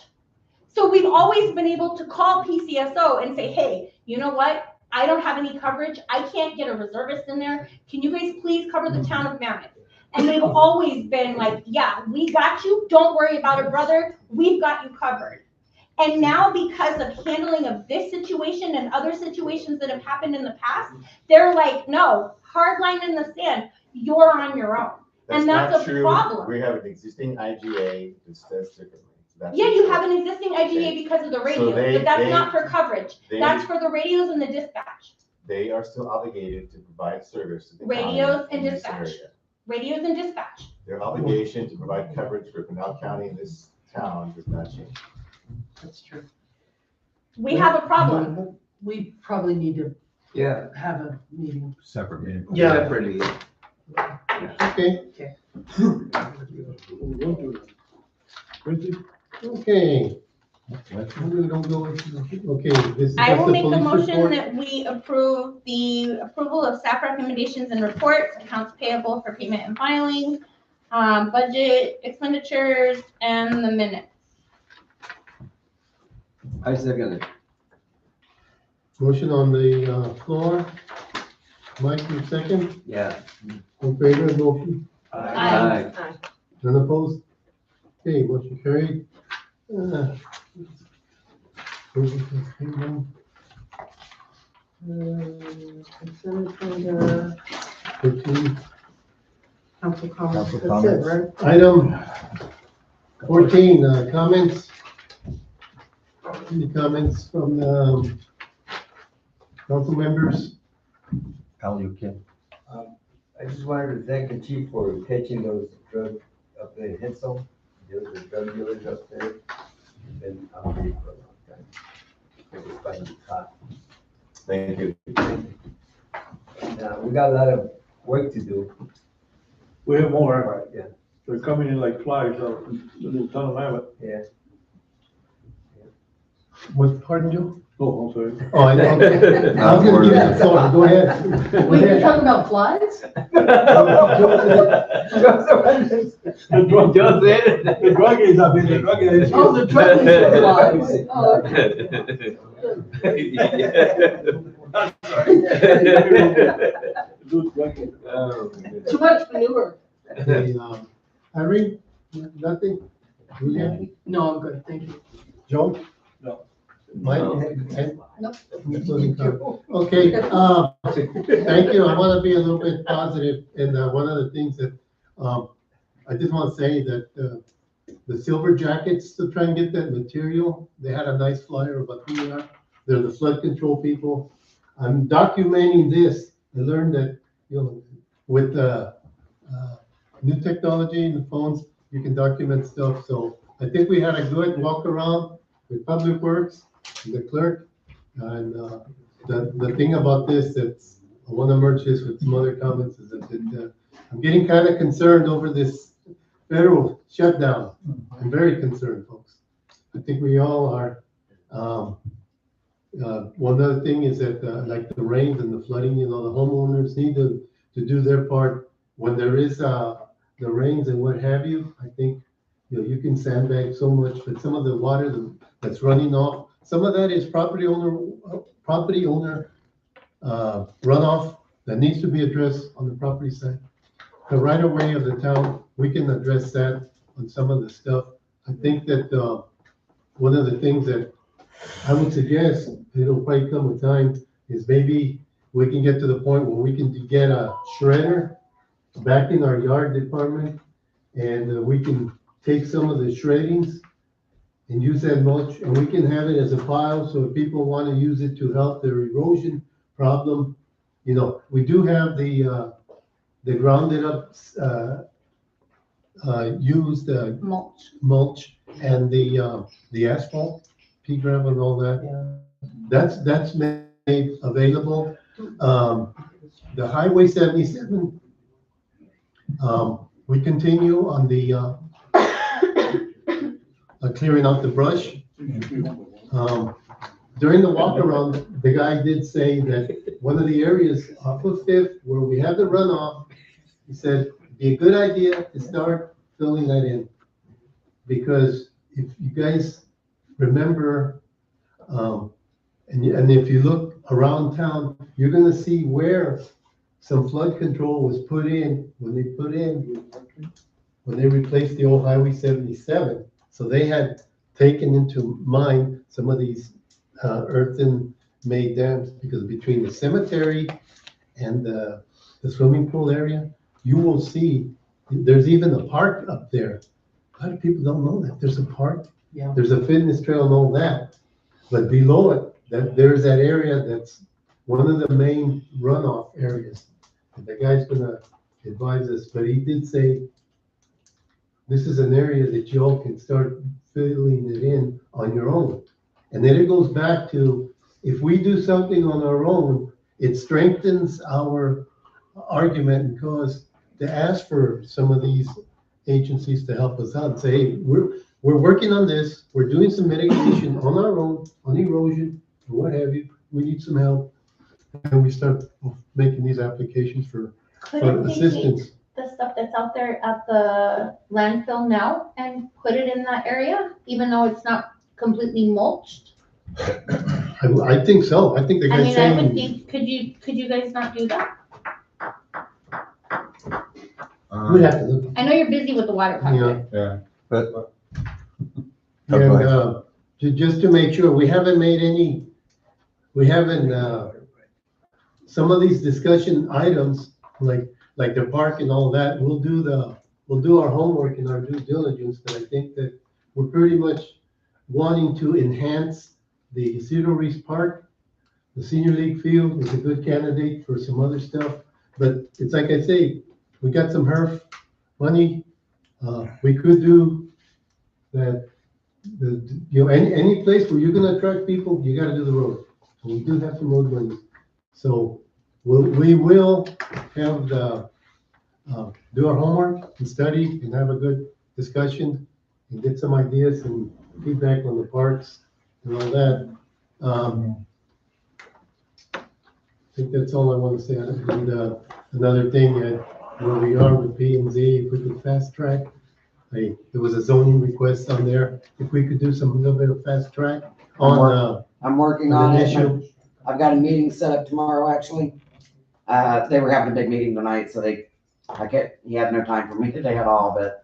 So we've always been able to call PCSO and say, hey, you know what? I don't have any coverage. I can't get a reservist in there. Can you guys please cover the town of Mammoth? And they've always been like, yeah, we got you. Don't worry about it, brother. We've got you covered. And now, because of handling of this situation and other situations that have happened in the past, they're like, no, hard line in the sand. You're on your own. And that's not a true. problem. We have an existing IGA that says differently. That's Yeah, you what- have an existing IGA because of the radios, they- but that's they- not for coverage. they- That's for the radios and the dispatch. They are still obligated to provide service to the county Radios and in this dispatch. area. Radios and dispatch. Their obligation to provide coverage for Pinal County in this town does not change. That's true. We have a problem. We probably need to Yeah. have a meeting. Separate meeting. Yeah. Separately. Okay, okay. We don't go into- Okay, this is I just will the make the police motion report. that we approve the approval of staff recommendations and reports, accounts payable for payment and filing, budget expenditures, and the minutes. I second it. Motion on the floor. Mike, you second. Yeah. In favor of motion? Aye. None opposed? Okay, motion carried. Consent agenda, 15. council comments, Council that's it, comments. right? Item 14, comments. Any comments from the council members? Al, you can. I just wanted to thank the chief for catching those drugs up there in Hinsel. There was a drug dealers up there. Been out there for a long time. It was finally caught. Thank you. Now, we got a lot of work to do. We have more. Right, yeah, They're coming in like flies out in the little tunnel habit. yeah. What, pardon you? Oh, I'm sorry. Oh, I know. Okay. I was gonna give you the floor. Go ahead. Go Wait, you're ahead. talking about flies? The drug, Just said it. the drug is, I mean, the drug is. Oh, the drug is the flies. Oh, okay. Too much manure. Okay, Irene, nothing? Julian, No, I'm good, thank you. Joe? No. Mike? No. Ed? Nope. Okay, thank you. I want to be a little bit positive, and one of the things that, I just want to say that, the Silver Jackets, to try and get that material, they had a nice flyer about who they are. They're the flood control people. I'm documenting this. I learned that, with, new technology and the phones, you can document stuff. So I think we had a good walk around with Public Works, the clerk. And the thing about this, that's, I want to merge this with some other comments, is that I'm getting kind of concerned over this federal shutdown. I'm very concerned, folks. I think we all are. One other thing is that, like the rains and the flooding, the homeowners need to do their part. When there is the rains and what have you, I think, you can sandbag so much, but some of the water that's running off, some of that is property owner runoff that needs to be addressed on the property side. The right of way of the town, we can address that on some of the stuff. I think that one of the things that I would suggest, it'll probably come with time, is maybe we can get to the point where we can get a shredder back in our yard department, and we can take some of the shreddings and use that mulch, and we can have it as a pile, so if people want to use it to help their erosion problem, we do have the grounded up, used mulch and the asphalt, pea gravel and all that. That's made available. The Highway 77, we continue on the clearing out the brush. During the walk around, the guy did say that one of the areas off of Fifth where we have the runoff, he said, it'd be a good idea to start filling that in. Because if you guys remember, and if you look around town, you're gonna see where some flood control was put in when they replaced the old Highway 77. So they had taken into mind some of these earthen made dams, because between the cemetery and the swimming pool area, you will see there's even a park up there. A lot of people don't know that there's a park. Yeah. There's a fitness trail and all that, but below it, there's that area that's one of the main runoff areas. And the guy's gonna advise us, but he did say this is an area that you all can start filling it in on your own. And then it goes back to, if we do something on our own, it strengthens our argument because to ask for some of these agencies to help us out and say, hey, we're working on this, we're doing some mitigation on our own, on erosion, or what have you, we need some help. And we start making these applications for Couldn't they take assistance. the stuff that's out there at the landfill now and put it in that area, even though it's not completely mulched? I think so. I think the I guy's mean, I would saying, think, could you guys not do that? we'd have to look. I know you're busy with the water project. But. And, just to make sure, we haven't, some of these discussion items, like the park and all that, we'll do our homework and our due diligence, but I think that we're pretty much wanting to enhance the Cedar Reefs Park. The senior league field is a good candidate for some other stuff, but it's like I say, we got some HERF money. We could do that, any place where you're gonna attract people, you gotta do the road. And we do have some road money. So we will have do our homework and study and have a good discussion and get some ideas and feedback on the parks and all that. I think that's all I want to say. And another thing, where we are with P and Z, if we could fast track, there was a zoning request on there. If we could do a little bit of fast track on I'm working on on an it. issue. I've got a meeting set up tomorrow, actually. They were having a big meeting tonight, so he had no time for me today at all, but.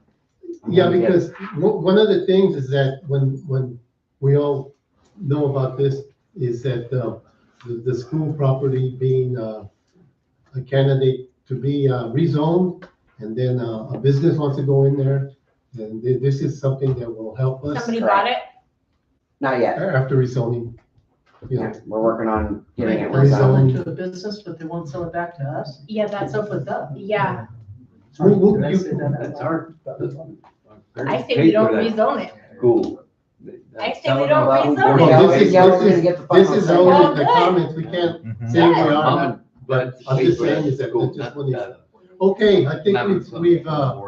Yeah, because one of the things is that when we all know about this is that the school property being a candidate to be rezoned, and then a business wants to go in there, and this is something that will help us. Somebody bought it? Not yet. After rezoning. Yeah, we're working on getting it Rezone. Sell rezoned. it to a business, but they won't sell it back to us. Yeah, What's up with that? yeah. That's our. I say we don't rezone it. Cool. I say we don't rezone Yeah, it. This is- yeah, we're gonna get the This final is say. Oh, only the good. comments, we can't Mhm. say we Good. are, but I'm just saying is that that's just one issue. Okay, I think we've done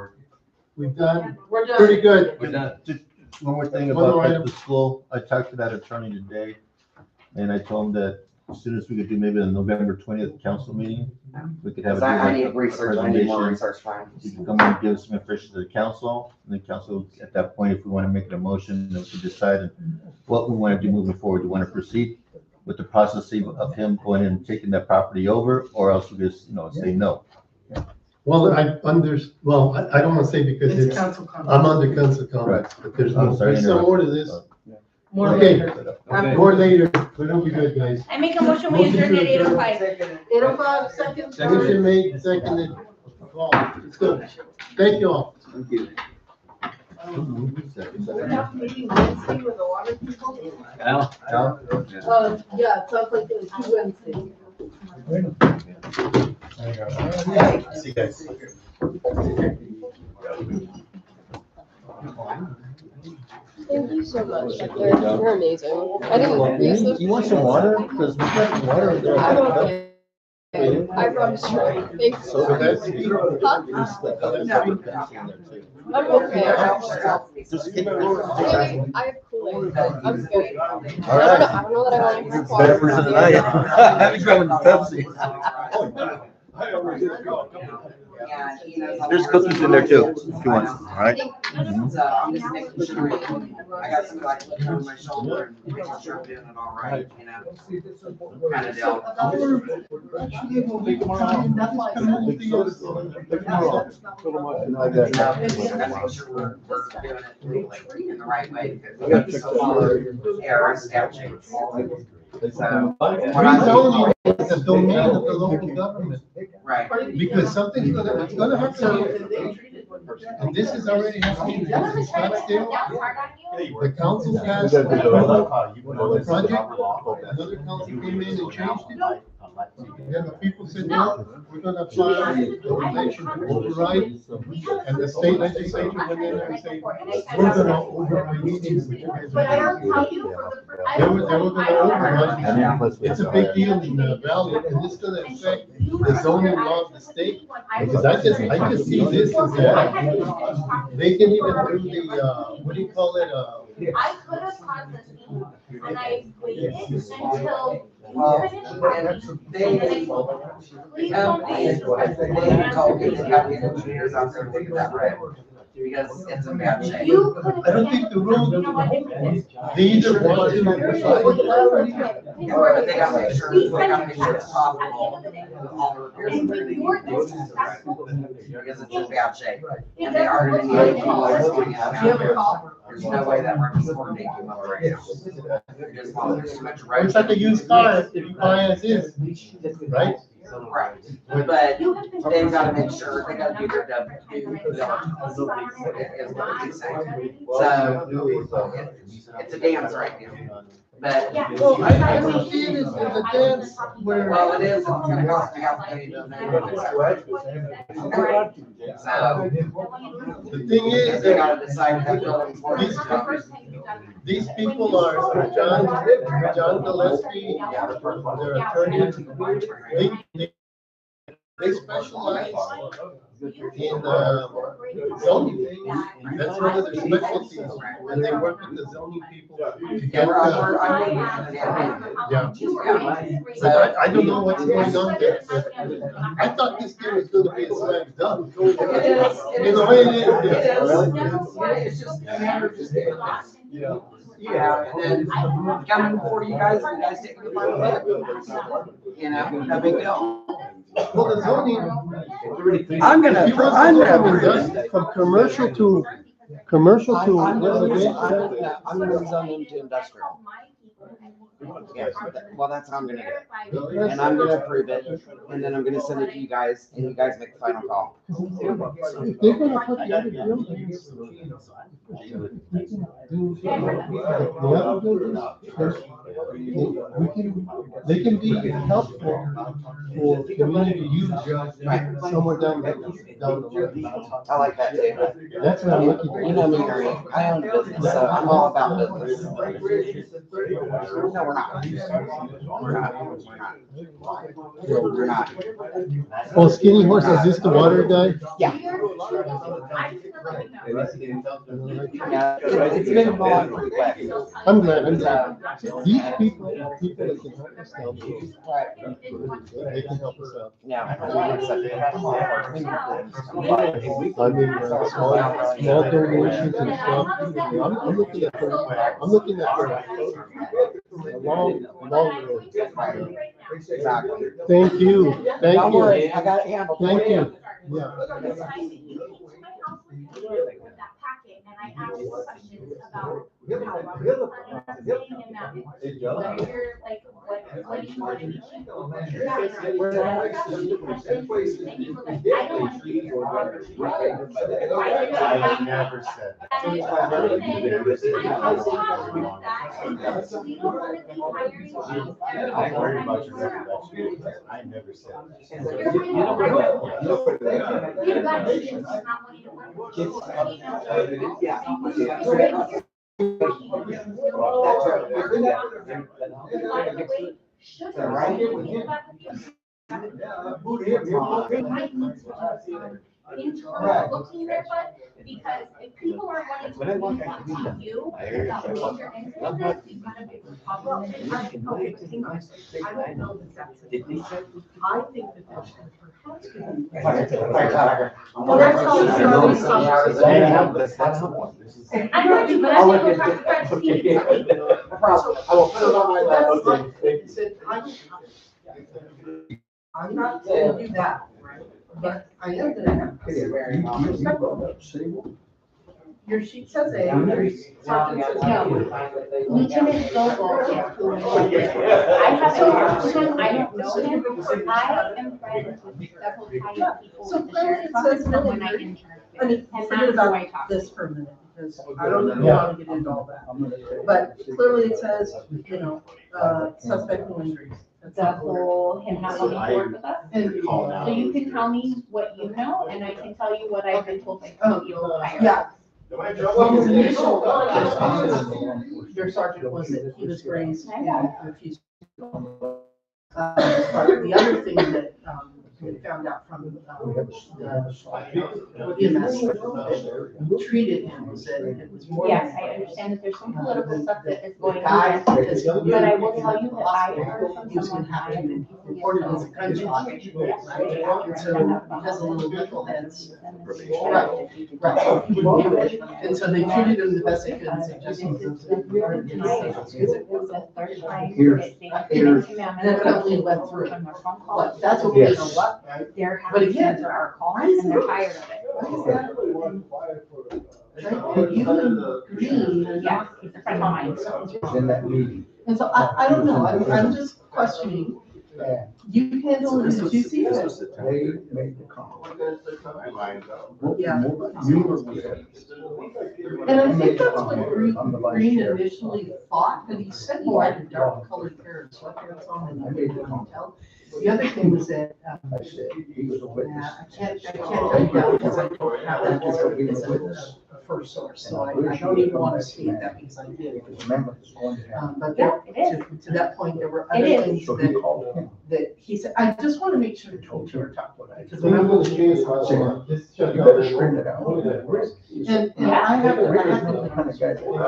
We're done. pretty good. We're done. Just one more thing One more about item. the school. I talked to that attorney today, and I told him that as soon as we could do maybe the November 20th council meeting, we could have. Cause I need a research, I need more presentation. research time. You can come and give us some information to the council, and the council, at that point, if we want to make it a motion, then we can decide what we want to do moving forward. Do we want to proceed with the process of him going and taking that property over, or else we just, say no? Well, I don't want to say because It's it's, council comment. I'm under council comments, but there's I'm sorry to some more to this. More Okay. later. More later, but it'll be good, guys. I make a motion, we adjourn at 8:05. 8:05, second. Motion made, seconded. Call. Let's go. Thank you all. Thank you. We have a meeting Wednesday with the water people. Al? Yeah, it sounds like it's Wednesday. See you guys. Thank you so much. You're amazing. I didn't use this. You want some water? Because we got some water over there. I'm okay. I promise you. Thanks. So that's. Huh? I'm okay. Just keep it. I have Kool-Aid. I'm good. All right. I don't know that I want to drink Better water. person than I am. I'm grabbing Pepsi. Yeah, he knows how There's to- cookies in there too, if you want, all right? So I'm just making sure, I got some like looking on my shoulder and making sure I'm doing it all right, Kind of deal. Make sure we're doing it in the right way, because errors, step change. So, what I'm Rezoning is the domain of the local government, right. because it's gonna have to. And this is already happening in Scottsdale. The council passed the project, another council came in and changed it. Then the people said, no, we're gonna file an election to override, and the state legislature went in there and said, we're gonna override meetings, which you guys But I are will doing. tell you, They were gonna override, it's a big deal in the valley, and it's gonna affect the zoning law of the state. Because I just see this as that, they can even do the, what do you call it, I could have caused this meeting, and I waited until Well, you finished. and they told me they got the engineers out there to look at that road, because it's in bad shape. You could have. I don't think the road, You know what? they either want to. Yeah, but they gotta make sure, it's profitable. All the repairs and everything. Because it's in bad shape. And they are gonna need to going out. There's no way that we're supporting them up right now. There's too much road. It's like a used car, if you buy as is, right? Right, but they've gotta make sure, they gotta do their due diligence, is what he's saying. So, it's a dance right now, but. Well, I don't see it as a dance where. Well, it is, it's gonna cost me half a million to So, The thing is, they gotta decide if that building's worth it. these people are John Gillespie, their attorney. They specialize in zoning things. That's one of their specialties, and they work with the zoning people to get. Yeah. So I don't know what's going on there. I thought this thing was gonna be a slam dunk. In a way, it is. It's just. Yeah, and then coming before you guys take the final look. You know, no big deal. Well, the zoning. I'm gonna From commercial to residential. I'm gonna rezone them to industrial. Yeah, well, that's how I'm gonna do it. And I'm gonna approve it, and then I'm gonna send it to you guys, and you guys make the final call. If they're gonna put the other buildings. They can be helpful for community use somewhere down the line. I like that too. That's what I'm looking for. You know me, Gary, I own a business, so I'm all about business. No, we're not. We're not. Oh, Skinny Horse, is this the water guy? Yeah. Yeah, it's been going pretty quick. I'm glad. These people that can help us out. They can help us out. Yeah. I mean, small donations and stuff. I'm looking at a long road. Exactly. Thank you. Don't worry, I got it handled. Thank you. Yeah. That packet, and I asked questions about how long you're staying in that, whether you're like, what do you want to be? And you were like, I don't want to be your water. I never said that. We don't want to be hiring. I worry about your recollection. I never said that. You've got students not wanting to work. Internal looking there, but because if people are wanting to do you, that will your interest, you've got to be responsible. Okay, hang on. I don't know that that's it. I think that that's. Well, that's all it's going to I heard you, but I think we'll talk to Steve. I will put it on my list. I'm not saying do that, right? But I am gonna have to say, your sheet says A. Newton is so local. I haven't talked to him, I don't know him. I am friends with several Italian people. So with the sheriff's clearly it says office when I military. interned I there. mean, And forget that's who I about talked to. this for a minute, because I don't even want to get into all that. But clearly it says, suspect no injuries. the whole, him not wanting to work with us. And, So you can tell me what you know, and I can tell you what I've been told by Oh, CEO higher. yeah, Am I in well, his trouble? initial response, your sergeant, was that he was raised and refused. But the other thing that, we found out from, EMS treated him was that it was more. Yes, I understand that there's some political stuff that is The going guy, on. because. But I will tell you that I heard from He was gonna someone have higher to than be reported as a gunshot, right? And so because of little knuckleheads. Right, right. He won't do it. And so they treated him the best they could and said, just. It was the third time that they have given him And evidently went through. on their phone calls. But that's what we know what. They're But having to again, answer our calls and they're tired of it. And you and Green, Yeah, he's a friend of mine. In that meeting. and so I don't know, I'm just questioning. You handle it as you see fit. They made the comment. Yeah. You were with them. And I think that's what Green initially thought, but he said he had a dark colored pair of sweatpants on and I made the hotel. The other thing was that, I said, he was a witness. I can't tell you that because I don't have that as a first source, so I don't even want to state that because I did. Remember, it's going to happen. But Yeah, there, it is. to that point, there were It other is. things So he that, called him. that he said, I just want to make sure that you were talking about it. Because You remember, better straighten it out. and I have to, Rick is not the kind of guy that will.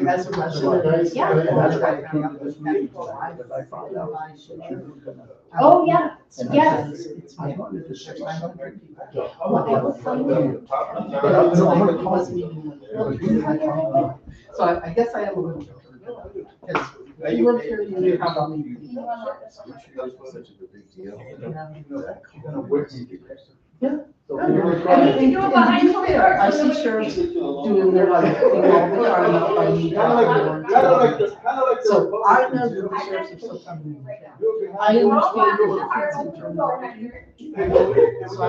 as a resident. Yeah. And that's why I came to this meeting tonight, because I found out that you were gonna. Oh, yeah, And I yes. said, It's I my wanted to say there's 500 something. people. Well, I will tell you. But I was like, it wasn't even like, so I guess I am a little. Because you live here, you know probably. Yeah. And you know, to be fair, I see sheriffs doing their like thing all the time, I mean, so I know that the sheriffs are still coming. I understand the difference in terminology. So I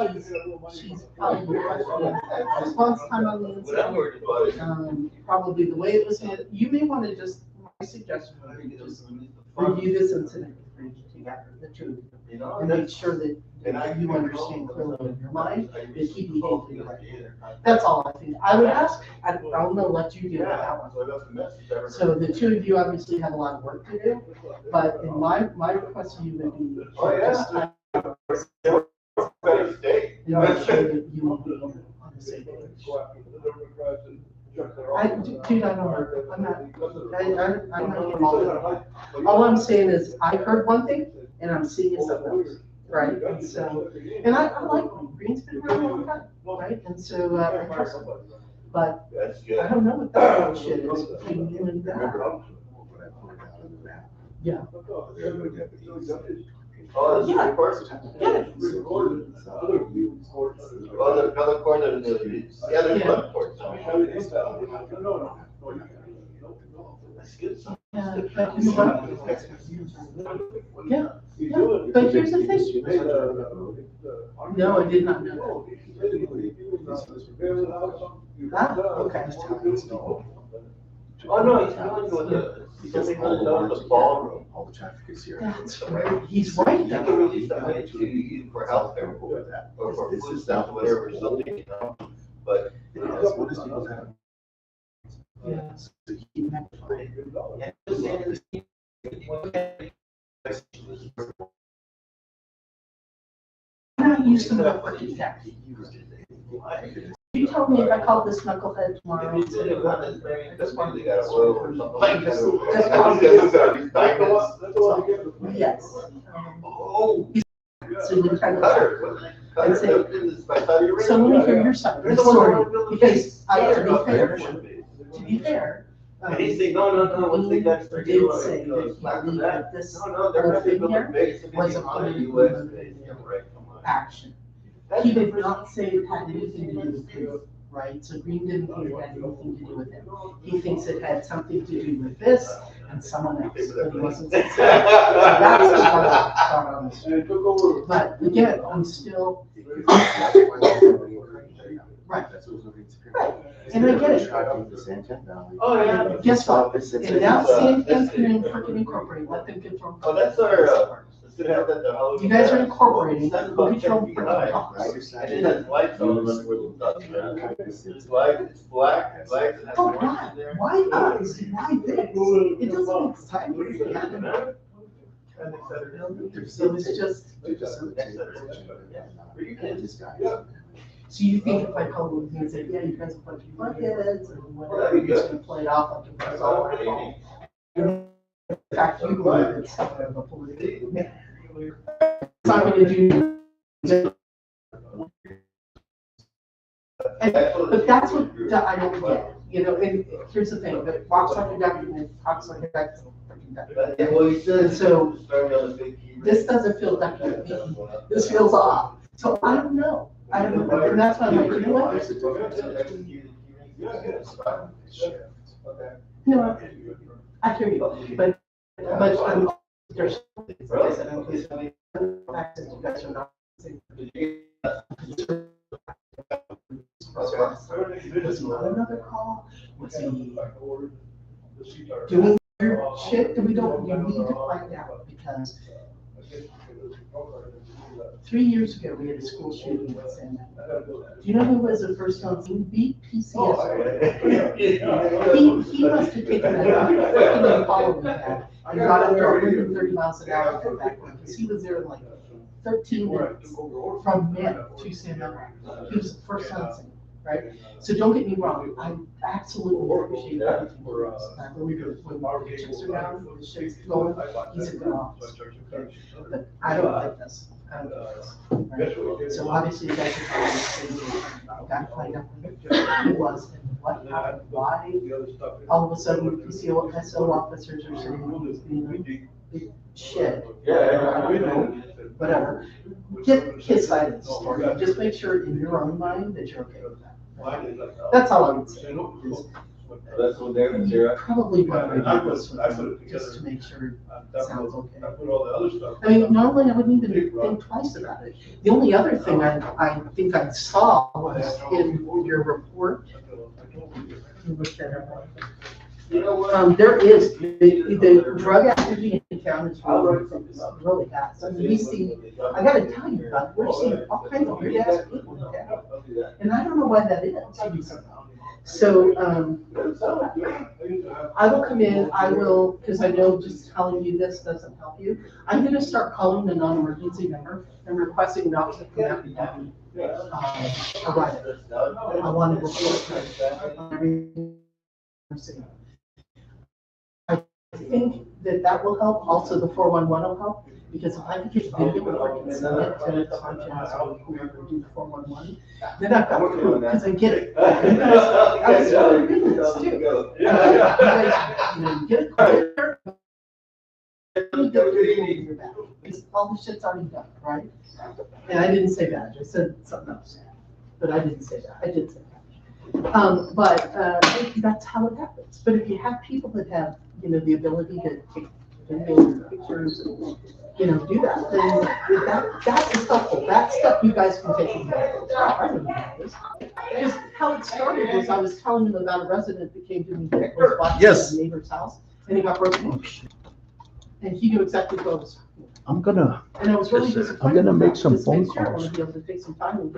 understand. She's probably questioning response time on the incident. Probably the way it was handled. You may want to just, my suggestion would be just review this incident together, the two of you, and make sure that you understand clearly in your mind that he behaved in the right way. That's all I think. I would ask, I'm gonna let you deal with that one. So the two of you obviously have a lot of work to do, but in my request to you would be. Just, make sure that you will be on the same page. Dude, I don't know, I'm not getting involved. All I'm saying is, I heard one thing, and I'm seeing something else, right? And so, and I like Green, Green's been around a long time, right? And so, I trust him. But I don't know what that bullshit is between you and that. Yeah. Oh, Yeah. of course. Yeah. Well, the color court and the other color court. That's good. Yeah, but you know what? Yeah, yeah, but here's the thing. No, I did not know that. Ah, okay. Oh, no, he's going to the, because they hold down the ballroom. All the traffic is here. That's right. He's right You can though. release that money to, for healthcare, or for This food is stamps, not whatever, something, you know, but. What does people have? Yeah. I'm not used to that word exactly. You told me if I called this knucklehead tomorrow. That's why they got oil or something. Like, just Yes. Oh. So you kind of. Cutter. And say, So so let me hear your side of the story, because to be fair. And he's saying, no, let's take that. Did say that he believed that this whole thing here was a politically action. He did not say it had anything to do with him, right? So Green didn't think it had anything to do with him. He thinks it had something to do with this and someone else, but he wasn't. So that's the part I thought on this. But again, I'm still. Right. Right. And I get it. Oh, yeah. Guess what? And now Santan's gonna freaking incorporate, let them control. Oh, that's our, should have that, the Halloween. You guys are incorporating, look at your own freaking costs. And it has lights on it. It's white, it's black, black. and has Oh, orange why? in there. Why us? Why this? It doesn't make sense. So it's just, so you think if I call them and say, yeah, you guys are fucking buckets and whatever, you're just gonna play it off like it's all right. In fact, you believe it's something of a political. It's not gonna do. But that's what I don't get, you know, and here's the thing, that walks like a duck and talks like a duck. Yeah, well, he said, So, starting on the big key. this doesn't feel ducky to me, this feels off, so I don't know, and that's why I'm like, you know what? No, I hear you, but there's, like I said, I'm pleased with the fact that you guys are not. Was he on another call? Was he doing weird shit that we don't, you need to find out, because 3 years ago, we had a school shooting in San Diego. Do you know who was the first on scene? Beat PCS. He must have taken that, freaking followed that, and got up to 130 miles an hour and come back, because he was there in like 13 minutes from Mint to San Diego. He was the first on scene. Right? So don't get me wrong, I absolutely appreciate everything he does. I really do. When the chips are down, when the shit's going, he's a good officer. But I don't like this. I don't like this. Right? So obviously you guys are trying to say, I got to find out who it was and what happened, why all of a sudden PCSO officers are saying he's being big shit. Yeah, we know. Whatever. Get his side of the story. Just make sure in your own mind that you're okay with that. That's all I would say. That's what they're gonna do. Probably what I do this with them, just to make sure it sounds okay. I put all the other stuff. I mean, normally I wouldn't even think twice about it. The only other thing I think I saw was in your report. You looked that up. There is, the drug activity in town is really fast. I mean, we see, I gotta tell you, Bud, we're seeing all kinds of weird ass people in town. And I don't know why that is. So, I will come in, I will, because I know just telling you this doesn't help you. I'm gonna start calling the non-emergency number and requesting an officer come out and have me, arrive. I want to report on everything. I think that will help, also the 411 will help, because if I can get video or I can send it to the conscience or whoever do the 411, then I've got proof, because I get it. I was doing this too. You know, get it clear. Because all the shit's already done, right? And I didn't say that, I said something else, but I didn't say that, I did say that. That's how it happens. But if you have people that have, you know, the ability to take video and pictures and, you know, do that, then that is helpful. That stuff you guys can take advantage of. I don't know this. Because how it started was I was telling them about a resident that came to me that was watching his neighbor's house and he got broken into. And he knew exactly what was. I'm gonna, And I was really disappointed. I'm gonna make some Just phone sure I calls. want to be able to take some time and get